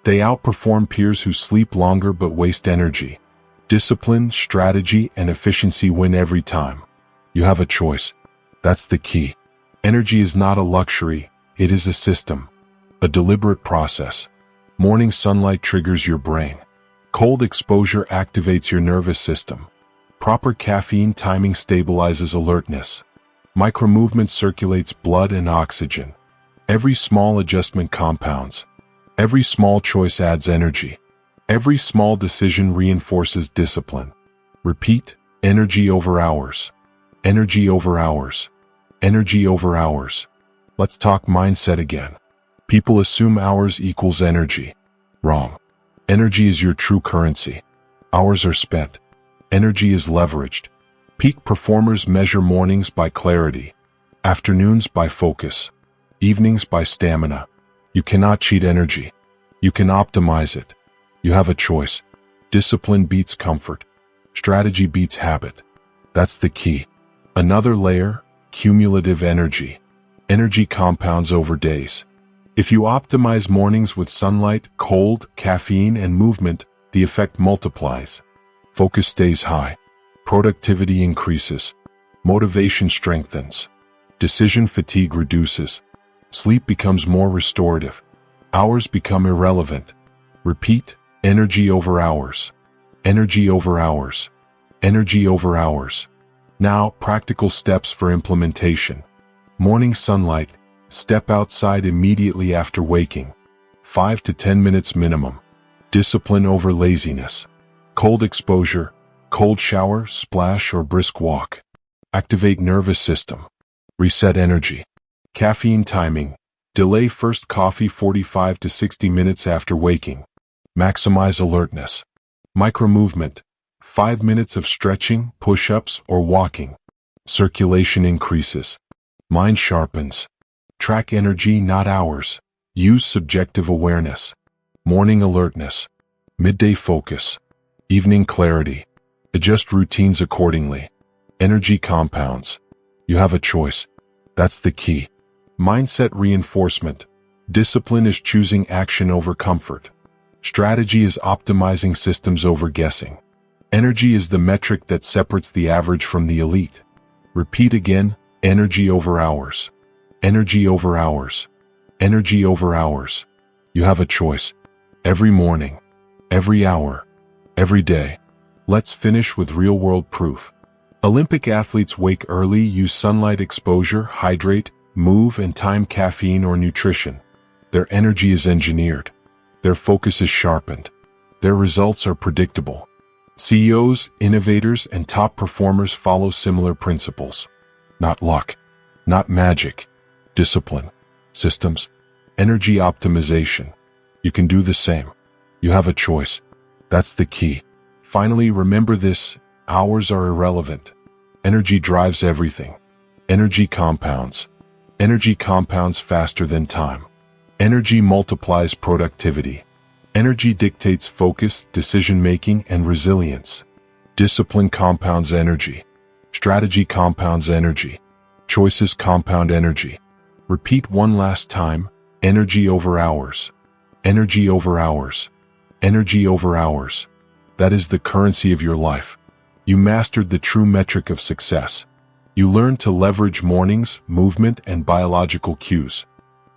They outperform peers who sleep longer but waste energy. Discipline, strategy, and efficiency win every time. You have a choice. That's the key. Energy is not a luxury, it is a system. A deliberate process. Morning sunlight triggers your brain. Cold exposure activates your nervous system. Proper caffeine timing stabilizes alertness. Micromovement circulates blood and oxygen. Every small adjustment compounds. Every small choice adds energy. Every small decision reinforces discipline. Repeat, energy over hours. Energy over hours. Energy over hours. Let's talk mindset again. People assume hours equals energy. Wrong. Energy is your true currency. Hours are spent. Energy is leveraged. Peak performers measure mornings by clarity, afternoons by focus, evenings by stamina. You cannot cheat energy. You can optimize it. You have a choice. Discipline beats comfort. Strategy beats habit. That's the key. Another layer, cumulative energy. Energy compounds over days. If you optimize mornings with sunlight, cold, caffeine, and movement, the effect multiplies. Focus stays high. Productivity increases. Motivation strengthens. Decision fatigue reduces. Sleep becomes more restorative. Hours become irrelevant. Repeat, energy over hours. Energy over hours. Energy over hours. Now, practical steps for implementation. Morning sunlight. Step outside immediately after waking. 5 to 10 minutes minimum. Discipline over laziness. Cold exposure. Cold shower, splash, or brisk walk. Activate nervous system. Reset energy. Caffeine timing. Delay first coffee 45 to 60 minutes after waking. Maximize alertness. Micro movement. 5 minutes of stretching, push-ups, or walking. Circulation increases. Mind sharpens. Track energy, not hours. Use subjective awareness. Morning alertness. Midday focus. Evening clarity. Adjust routines accordingly. Energy compounds. You have a choice. That's the key. Mindset reinforcement. Discipline is choosing action over comfort. Strategy is optimizing systems over guessing. Energy is the metric that separates the average from the elite. Repeat again, energy over hours. Energy over hours. Energy over hours. You have a choice. Every morning. Every hour. Every day. Let's finish with real-world proof. Olympic athletes wake early, use sunlight exposure, hydrate, move, and time caffeine or nutrition. Their energy is engineered. Their focus is sharpened. Their results are predictable. CEOs, innovators, and top performers follow similar principles. Not luck. Not magic. Discipline. Systems. Energy optimization. You can do the same. You have a choice. That's the key. Finally, remember this: hours are irrelevant. Energy drives everything. Energy compounds. Energy compounds faster than time. Energy multiplies productivity. Energy dictates focus, decision-making, and resilience. Discipline compounds energy. Strategy compounds energy. Choices compound energy. Repeat one last time: energy over hours. Energy over hours. Energy over hours. That is the currency of your life. You mastered the true metric of success. You learned to leverage mornings, movement, and biological cues.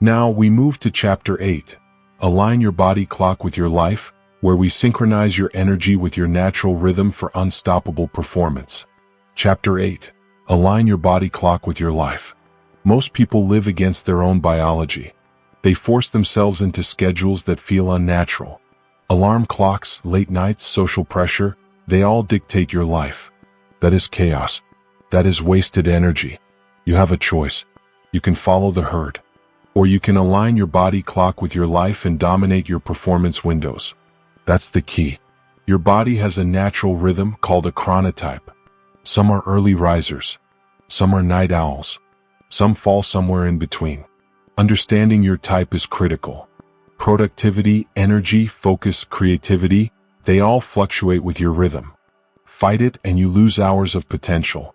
Now we move to Chapter 8. Align your body clock with your life, where we synchronize your energy with your natural rhythm for unstoppable performance. Chapter 8. Align your body clock with your life. Most people live against their own biology. They force themselves into schedules that feel unnatural. Alarm clocks, late nights, social pressure, they all dictate your life. That is chaos. That is wasted energy. You have a choice. You can follow the herd, or you can align your body clock with your life and dominate your performance windows. That's the key. Your body has a natural rhythm called a chronotype. Some are early risers. Some are night owls. Some fall somewhere in between. Understanding your type is critical. Productivity, energy, focus, creativity, they all fluctuate with your rhythm. Fight it and you lose hours of potential.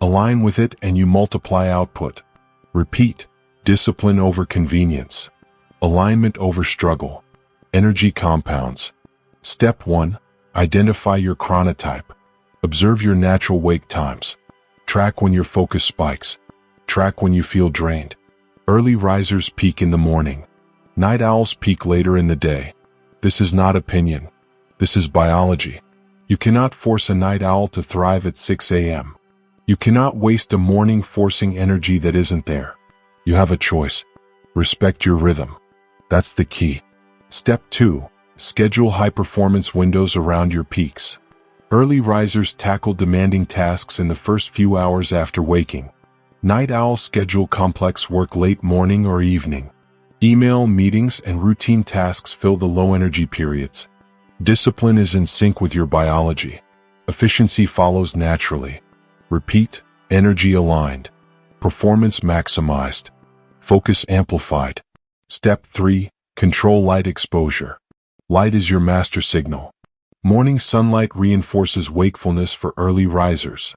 Align with it and you multiply output. Repeat. Discipline over convenience. Alignment over struggle. Energy compounds. Step 1. Identify your chronotype. Observe your natural wake times. Track when your focus spikes. Track when you feel drained. Early risers peak in the morning. Night owls peak later in the day. This is not opinion. This is biology. You cannot force a night owl to thrive at 6 a.m. You cannot waste a morning forcing energy that isn't there. You have a choice. Respect your rhythm. That's the key. Step 2. Schedule high-performance windows around your peaks. Early risers tackle demanding tasks in the first few hours after waking. Night owls schedule complex work late morning or evening. Email, meetings, and routine tasks fill the low-energy periods. Discipline is in sync with your biology. Efficiency follows naturally. Repeat. Energy aligned. Performance maximized. Focus amplified. Step 3. Control light exposure. Light is your master signal. Morning sunlight reinforces wakefulness for early risers.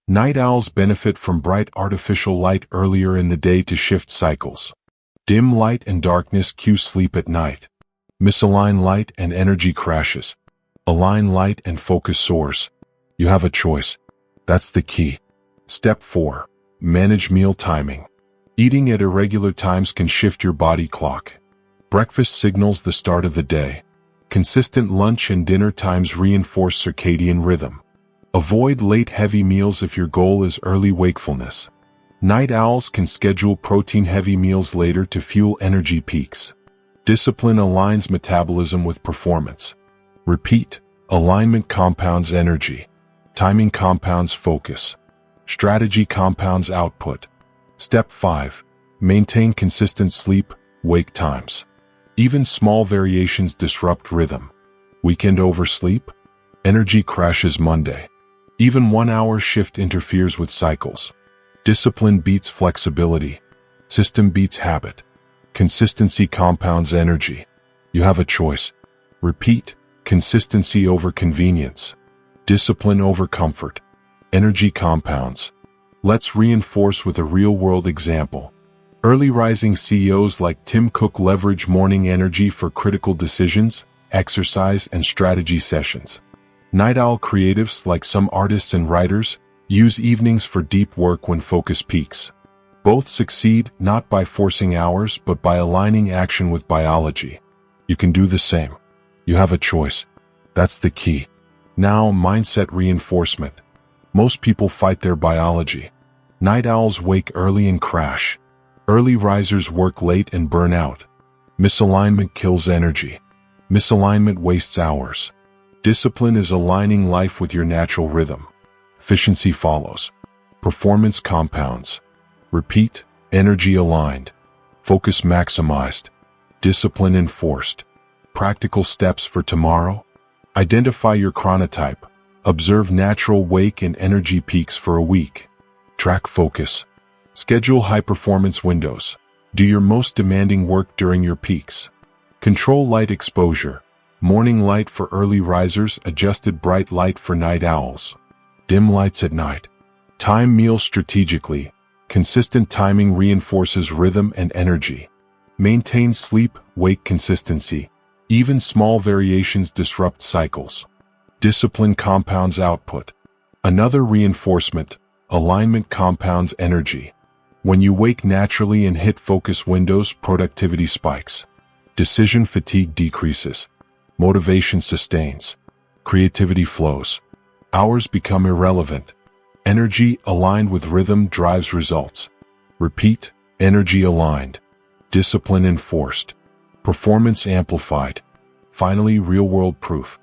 Night owls benefit from bright artificial light earlier in the day to shift cycles. Dim light and darkness cue sleep at night. Misalign light and energy crashes. Align light and focus soars. You have a choice. That's the key. Step 4. Manage meal timing. Eating at irregular times can shift your body clock. Breakfast signals the start of the day. Consistent lunch and dinner times reinforce circadian rhythm. Avoid late heavy meals if your goal is early wakefulness. Night owls can schedule protein-heavy meals later to fuel energy peaks. Discipline aligns metabolism with performance. Repeat. Alignment compounds energy. Timing compounds focus. Strategy compounds output. Step 5. Maintain consistent sleep-wake times. Even small variations disrupt rhythm. Weekend oversleep? Energy crashes Monday. Even 1 hour shift interferes with cycles. Discipline beats flexibility. System beats habit. Consistency compounds energy. You have a choice. Repeat. Consistency over convenience. Discipline over comfort. Energy compounds. Let's reinforce with a real-world example. Early rising CEOs like Tim Cook leverage morning energy for critical decisions, exercise, and strategy sessions. Night owl creatives like some artists and writers use evenings for deep work when focus peaks. Both succeed not by forcing hours but by aligning action with biology. You can do the same. You have a choice. That's the key. Now, mindset reinforcement. Most people fight their biology. Night owls wake early and crash. Early risers work late and burn out. Misalignment kills energy. Misalignment wastes hours. Discipline is aligning life with your natural rhythm. Efficiency follows. Performance compounds. Repeat. Energy aligned. Focus maximized. Discipline enforced. Practical steps for tomorrow. Identify your chronotype. Observe natural wake and energy peaks for a week. Track focus. Schedule high-performance windows. Do your most demanding work during your peaks. Control light exposure. Morning light for early risers, adjusted bright light for night owls. Dim lights at night. Time meals strategically. Consistent timing reinforces rhythm and energy. Maintain sleep-wake consistency. Even small variations disrupt cycles. Discipline compounds output. Another reinforcement. Alignment compounds energy. When you wake naturally and hit focus windows, productivity spikes. Decision fatigue decreases. Motivation sustains. Creativity flows. Hours become irrelevant. Energy aligned with rhythm drives results. Repeat. Energy aligned. Discipline enforced. Performance amplified. Finally, real-world proof.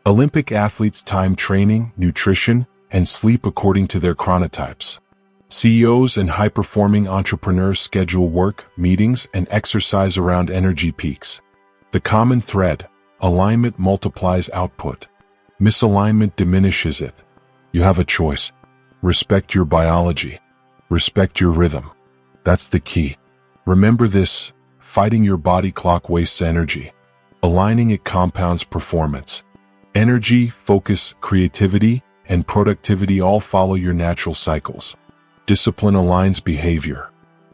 Olympic athletes time training, nutrition, and sleep according to their chronotypes. CEOs and high-performing entrepreneurs schedule work, meetings, and exercise around energy peaks. The common thread: alignment multiplies output. Misalignment diminishes it. You have a choice. Respect your biology. Respect your rhythm. That's the key. Remember this: fighting your body clock wastes energy. Aligning it compounds performance. Energy, focus, creativity, and productivity all follow your natural cycles. Discipline aligns behavior.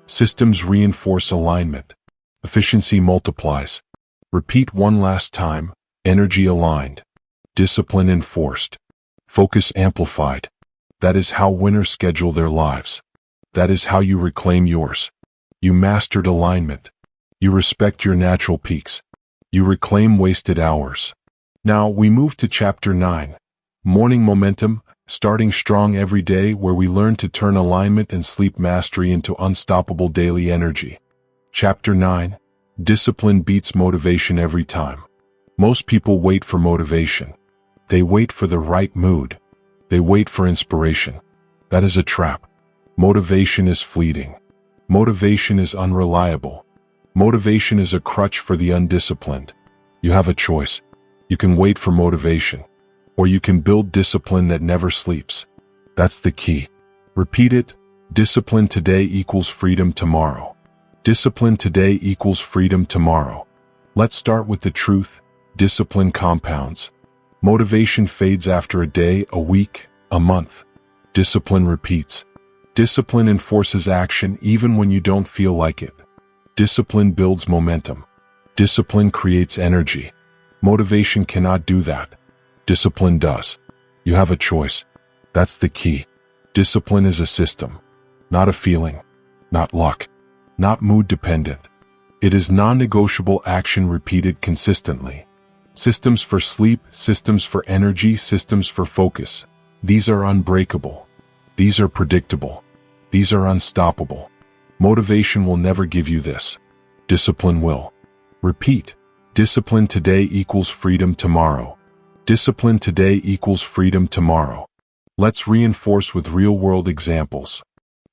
Systems reinforce alignment. Efficiency multiplies. Repeat one last time: energy aligned. Discipline enforced. Focus amplified. That is how winners schedule their lives. That is how you reclaim yours. You mastered alignment. You respect your natural peaks. You reclaim wasted hours. Now we move to Chapter 9. Morning Momentum, starting strong every day, where we learn to turn alignment and sleep mastery into unstoppable daily energy. Chapter 9. Discipline beats motivation every time. Most people wait for motivation. They wait for the right mood. They wait for inspiration. That is a trap. Motivation is fleeting. Motivation is unreliable. Motivation is a crutch for the undisciplined. You have a choice. You can wait for motivation, or you can build discipline that never sleeps. That's the key. Repeat it. Discipline today equals freedom tomorrow. Discipline today equals freedom tomorrow. Let's start with the truth. Discipline compounds. Motivation fades after a day, a week, a month. Discipline repeats. Discipline enforces action even when you don't feel like it. Discipline builds momentum. Discipline creates energy. Motivation cannot do that. Discipline does. You have a choice. That's the key. Discipline is a system, not a feeling, not luck, not mood dependent. It is non-negotiable action repeated consistently. Systems for sleep, systems for energy, systems for focus. These are unbreakable. These are predictable. These are unstoppable. Motivation will never give you this. Discipline will. Repeat. Discipline today equals freedom tomorrow. Discipline today equals freedom tomorrow. Let's reinforce with real-world examples.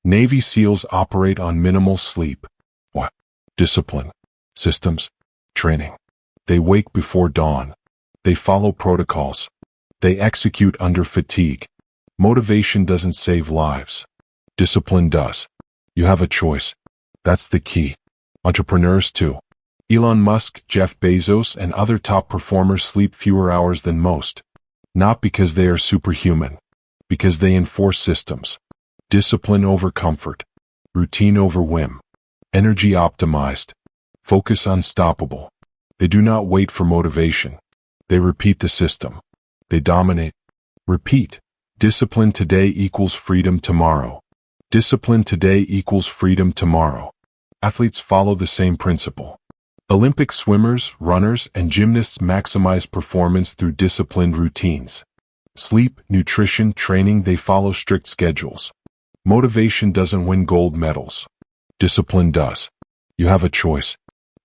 Navy SEALs operate on minimal sleep. What? Discipline. Systems. Training. They wake before dawn. They follow protocols. They execute under fatigue. Motivation doesn't save lives. Discipline does. You have a choice. That's the key. Entrepreneurs too. Elon Musk, Jeff Bezos, and other top performers sleep fewer hours than most. Not because they are superhuman. Because they enforce systems. Discipline over comfort. Routine over whim. Energy optimized. Focus unstoppable. They do not wait for motivation. They repeat the system. They dominate. Repeat. Discipline today equals freedom tomorrow. Discipline today equals freedom tomorrow. Athletes follow the same principle. Olympic swimmers, runners, and gymnasts maximize performance through disciplined routines. Sleep, nutrition, training, they follow strict schedules. Motivation doesn't win gold medals. Discipline does. You have a choice.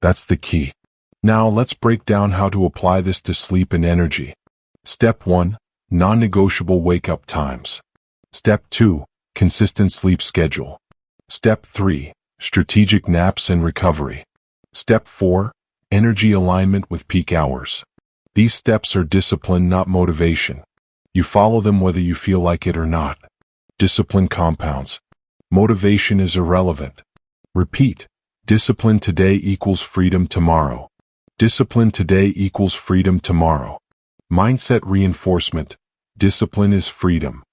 That's the key. Now let's break down how to apply this to sleep and energy. Step 1. Non-negotiable wake-up times. Step 2. Consistent sleep schedule. Step 3. Strategic naps and recovery. Step 4. Energy alignment with peak hours. These steps are discipline, not motivation. You follow them whether you feel like it or not. Discipline compounds. Motivation is irrelevant. Repeat. Discipline today equals freedom tomorrow. Discipline today equals freedom tomorrow. Mindset reinforcement. Discipline is freedom.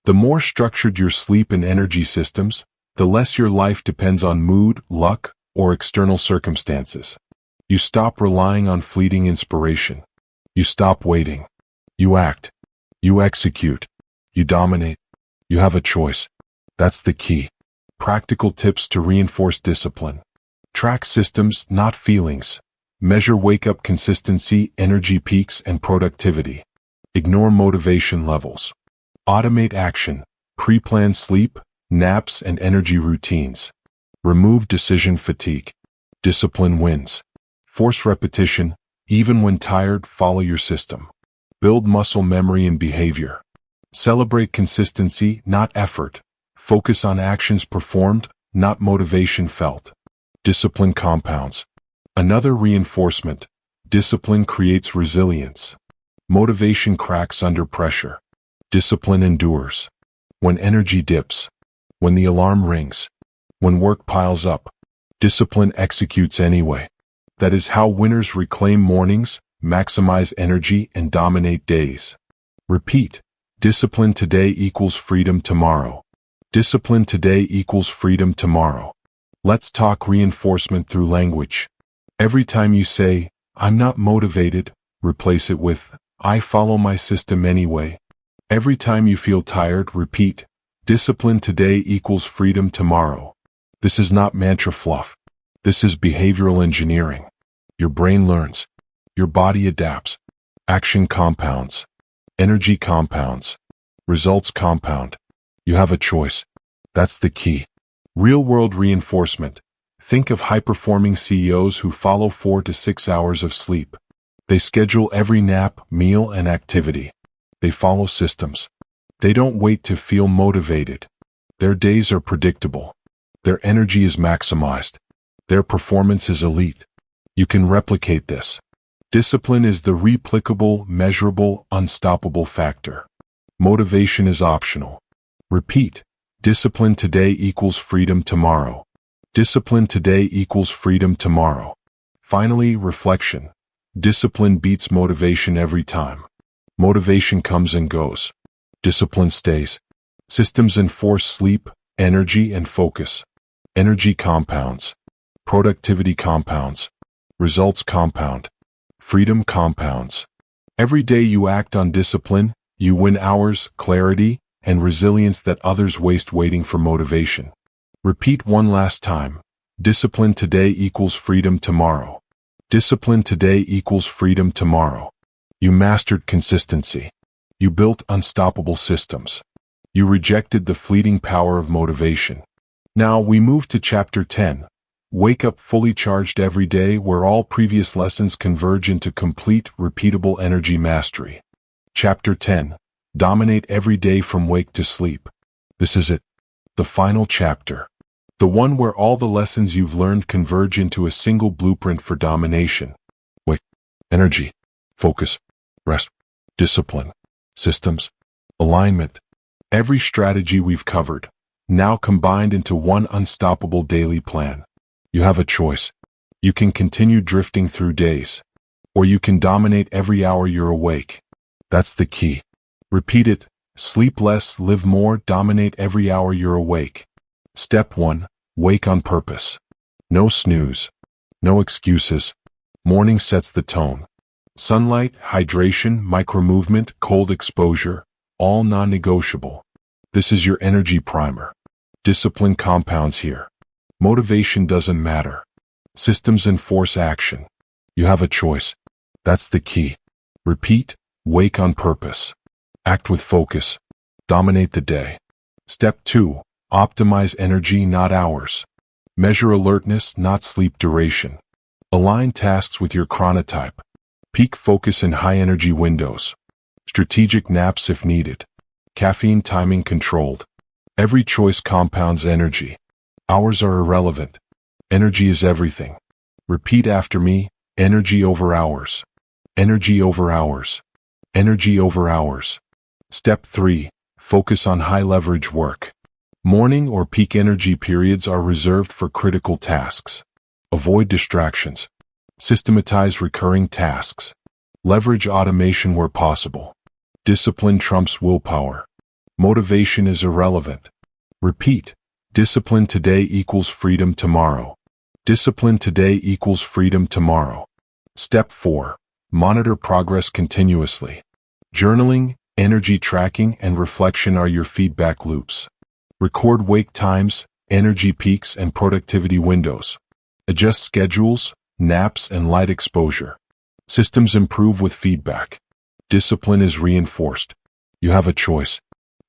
The more structured your sleep and energy systems, the less your life depends on mood, luck, or external circumstances. You stop relying on fleeting inspiration. You stop waiting. You act. You execute. You dominate. You have a choice. That's the key. Practical tips to reinforce discipline. Track systems, not feelings. Measure wake-up consistency, energy peaks, and productivity. Ignore motivation levels. Automate action. Pre-plan sleep, naps, and energy routines. Remove decision fatigue. Discipline wins. Force repetition. Even when tired, follow your system. Build muscle memory and behavior. Celebrate consistency, not effort. Focus on actions performed, not motivation felt. Discipline compounds. Another reinforcement. Discipline creates resilience. Motivation cracks under pressure. Discipline endures. When energy dips. When the alarm rings. When work piles up. Discipline executes anyway. That is how winners reclaim mornings, maximize energy, and dominate days. Repeat. Discipline today equals freedom tomorrow. Discipline today equals freedom tomorrow. Let's talk reinforcement through language. Every time you say, "I'm not motivated," replace it with, "I follow my system anyway." Every time you feel tired, repeat, "Discipline today equals freedom tomorrow." This is not mantra fluff. This is behavioral engineering. Your brain learns. Your body adapts. Action compounds. Energy compounds. Results compound. You have a choice. That's the key. Real-world reinforcement. Think of high-performing CEOs who follow 4 to 6 hours of sleep. They schedule every nap, meal, and activity. They follow systems. They don't wait to feel motivated. Their days are predictable. Their energy is maximized. Their performance is elite. You can replicate this. Discipline is the replicable, measurable, unstoppable factor. Motivation is optional. Repeat. Discipline today equals freedom tomorrow. Discipline today equals freedom tomorrow. Finally, reflection. Discipline beats motivation every time. Motivation comes and goes. Discipline stays. Systems enforce sleep, energy, and focus. Energy compounds. Productivity compounds. Results compound. Freedom compounds. Every day you act on discipline, you win hours, clarity, and resilience that others waste waiting for motivation. Repeat one last time. Discipline today equals freedom tomorrow. Discipline today equals freedom tomorrow. You mastered consistency. You built unstoppable systems. You rejected the fleeting power of motivation. Now we move to Chapter 10. Wake up fully charged every day, where all previous lessons converge into complete, repeatable energy mastery. Chapter 10. Dominate every day from wake to sleep. This is it. The final chapter. The one where all the lessons you've learned converge into a single blueprint for domination. Wake, energy, focus, rest, discipline, systems, alignment. Every strategy we've covered, now combined into one unstoppable daily plan. You have a choice. You can continue drifting through days, or you can dominate every hour you're awake. That's the key. Repeat it. Sleep less, live more, dominate every hour you're awake. Step 1. Wake on purpose. No snooze. No excuses. Morning sets the tone. Sunlight, hydration, micromovement, cold exposure, all non-negotiable. This is your energy primer. Discipline compounds here. Motivation doesn't matter. Systems enforce action. You have a choice. That's the key. Repeat. Wake on purpose. Act with focus. Dominate the day. Step 2. Optimize energy, not hours. Measure alertness, not sleep duration. Align tasks with your chronotype. Peak focus in high-energy windows. Strategic naps if needed. Caffeine timing controlled. Every choice compounds energy. Hours are irrelevant. Energy is everything. Repeat after me. Energy over hours. Energy over hours. Energy over hours. Step 3. Focus on high-leverage work. Morning or peak energy periods are reserved for critical tasks. Avoid distractions. Systematize recurring tasks. Leverage automation where possible. Discipline trumps willpower. Motivation is irrelevant. Repeat. Discipline today equals freedom tomorrow. Discipline today equals freedom tomorrow. Step 4. Monitor progress continuously. Journaling, energy tracking, and reflection are your feedback loops. Record wake times, energy peaks, and productivity windows. Adjust schedules, naps, and light exposure. Systems improve with feedback. Discipline is reinforced. You have a choice.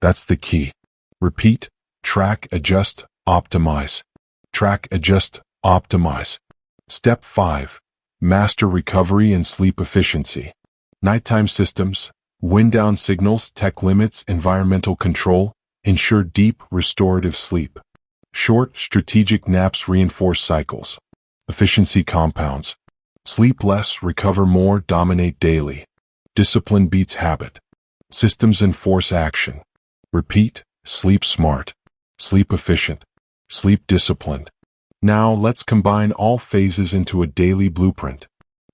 That's the key. Repeat. Track, adjust, optimize. Track, adjust, optimize. Step 5. Master recovery and sleep efficiency. Nighttime systems, wind down signals, tech limits, environmental control, ensure deep, restorative sleep. Short, strategic naps reinforce cycles. Efficiency compounds. Sleep less, recover more, dominate daily. Discipline beats habit. Systems enforce action. Repeat. Sleep smart. Sleep efficient. Sleep disciplined. Now let's combine all phases into a daily blueprint.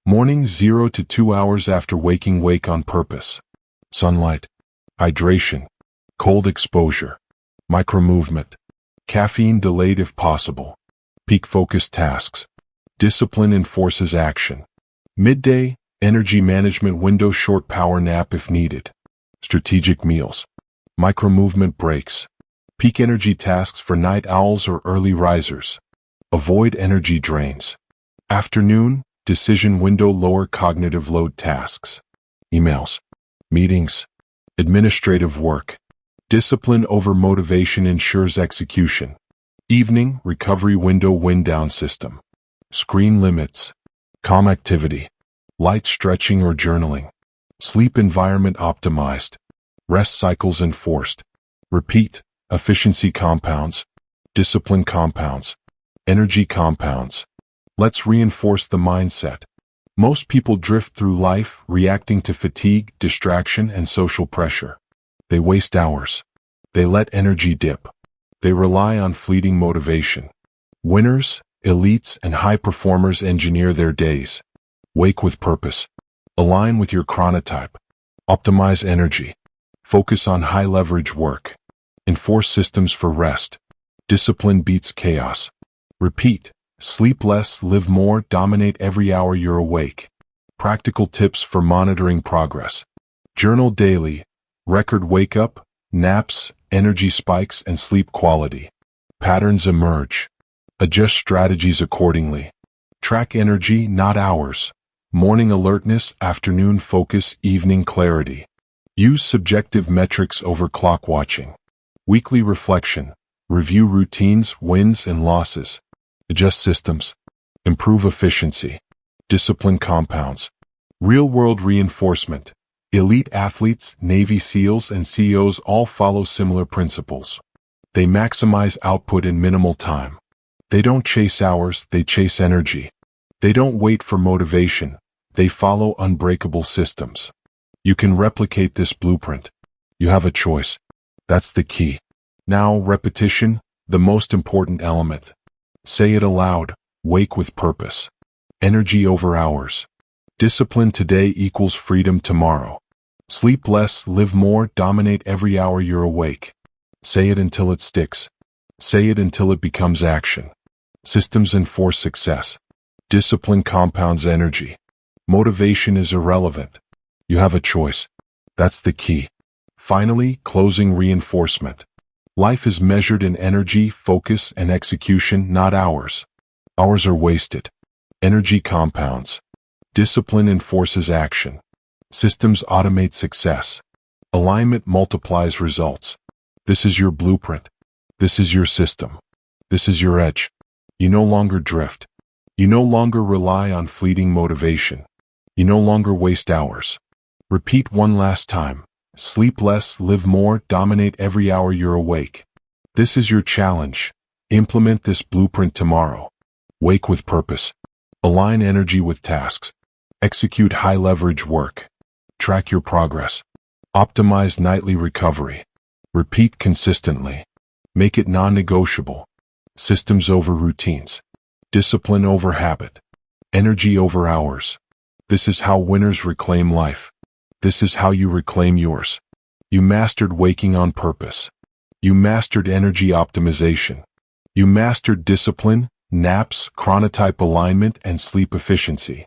Morning 0 to 2 hours after waking, wake on purpose. Sunlight. Hydration. Cold exposure. Micromovement. Caffeine delayed if possible. Peak focus tasks. Discipline enforces action. Midday, energy management window, short power nap if needed. Strategic meals. Micromovement breaks. Peak energy tasks for night owls or early risers. Avoid energy drains. Afternoon, decision window, lower cognitive load tasks. Emails. Meetings. Administrative work. Discipline over motivation ensures execution. Evening, recovery window, wind down system. Screen limits. Calm activity. Light stretching or journaling. Sleep environment optimized. Rest cycles enforced. Repeat. Efficiency compounds. Discipline compounds. Energy compounds. Let's reinforce the mindset. Most people drift through life reacting to fatigue, distraction, and social pressure. They waste hours. They let energy dip. They rely on fleeting motivation. Winners, elites, and high performers engineer their days. Wake with purpose. Align with your chronotype. Optimize energy. Focus on high leverage work. Enforce systems for rest. Discipline beats chaos. Repeat. Sleep less, live more, dominate every hour you're awake. Practical tips for monitoring progress. Journal daily. Record wake up, naps, energy spikes, and sleep quality. Patterns emerge. Adjust strategies accordingly. Track energy, not hours. Morning alertness, afternoon focus, evening clarity. Use subjective metrics over clock watching. Weekly reflection. Review routines, wins, and losses. Adjust systems. Improve efficiency. Discipline compounds. Real-world reinforcement. Elite athletes, Navy SEALs, and CEOs all follow similar principles. They maximize output in minimal time. They don't chase hours, they chase energy. They don't wait for motivation. They follow unbreakable systems. You can replicate this blueprint. You have a choice. That's the key. Now, repetition, the most important element. Say it aloud. Wake with purpose. Energy over hours. Discipline today equals freedom tomorrow. Sleep less, live more, dominate every hour you're awake. Say it until it sticks. Say it until it becomes action. Systems enforce success. Discipline compounds energy. Motivation is irrelevant. You have a choice. That's the key. Finally, closing reinforcement. Life is measured in energy, focus, and execution, not hours. Hours are wasted. Energy compounds. Discipline enforces action. Systems automate success. Alignment multiplies results. This is your blueprint. This is your system. This is your edge. You no longer drift. You no longer rely on fleeting motivation. You no longer waste hours. Repeat one last time. Sleep less, live more, dominate every hour you're awake. This is your challenge. Implement this blueprint tomorrow. Wake with purpose. Align energy with tasks. Execute high-leverage work. Track your progress. Optimize nightly recovery. Repeat consistently. Make it non-negotiable. Systems over routines. Discipline over habit. Energy over hours. This is how winners reclaim life. This is how you reclaim yours. You mastered waking on purpose. You mastered energy optimization. You mastered discipline, naps, chronotype alignment, and sleep efficiency.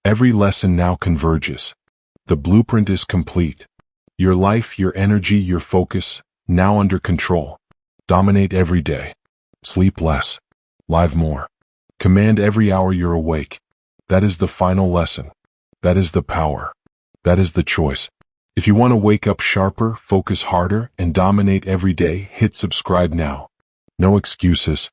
Every lesson now converges. The blueprint is complete. Your life, your energy, your focus, now under control. Dominate every day. Sleep less. Live more. Command every hour you're awake. That is the final lesson. That is the power. That is the choice. If you want to wake up sharper, focus harder, and dominate every day, hit subscribe now. No excuses.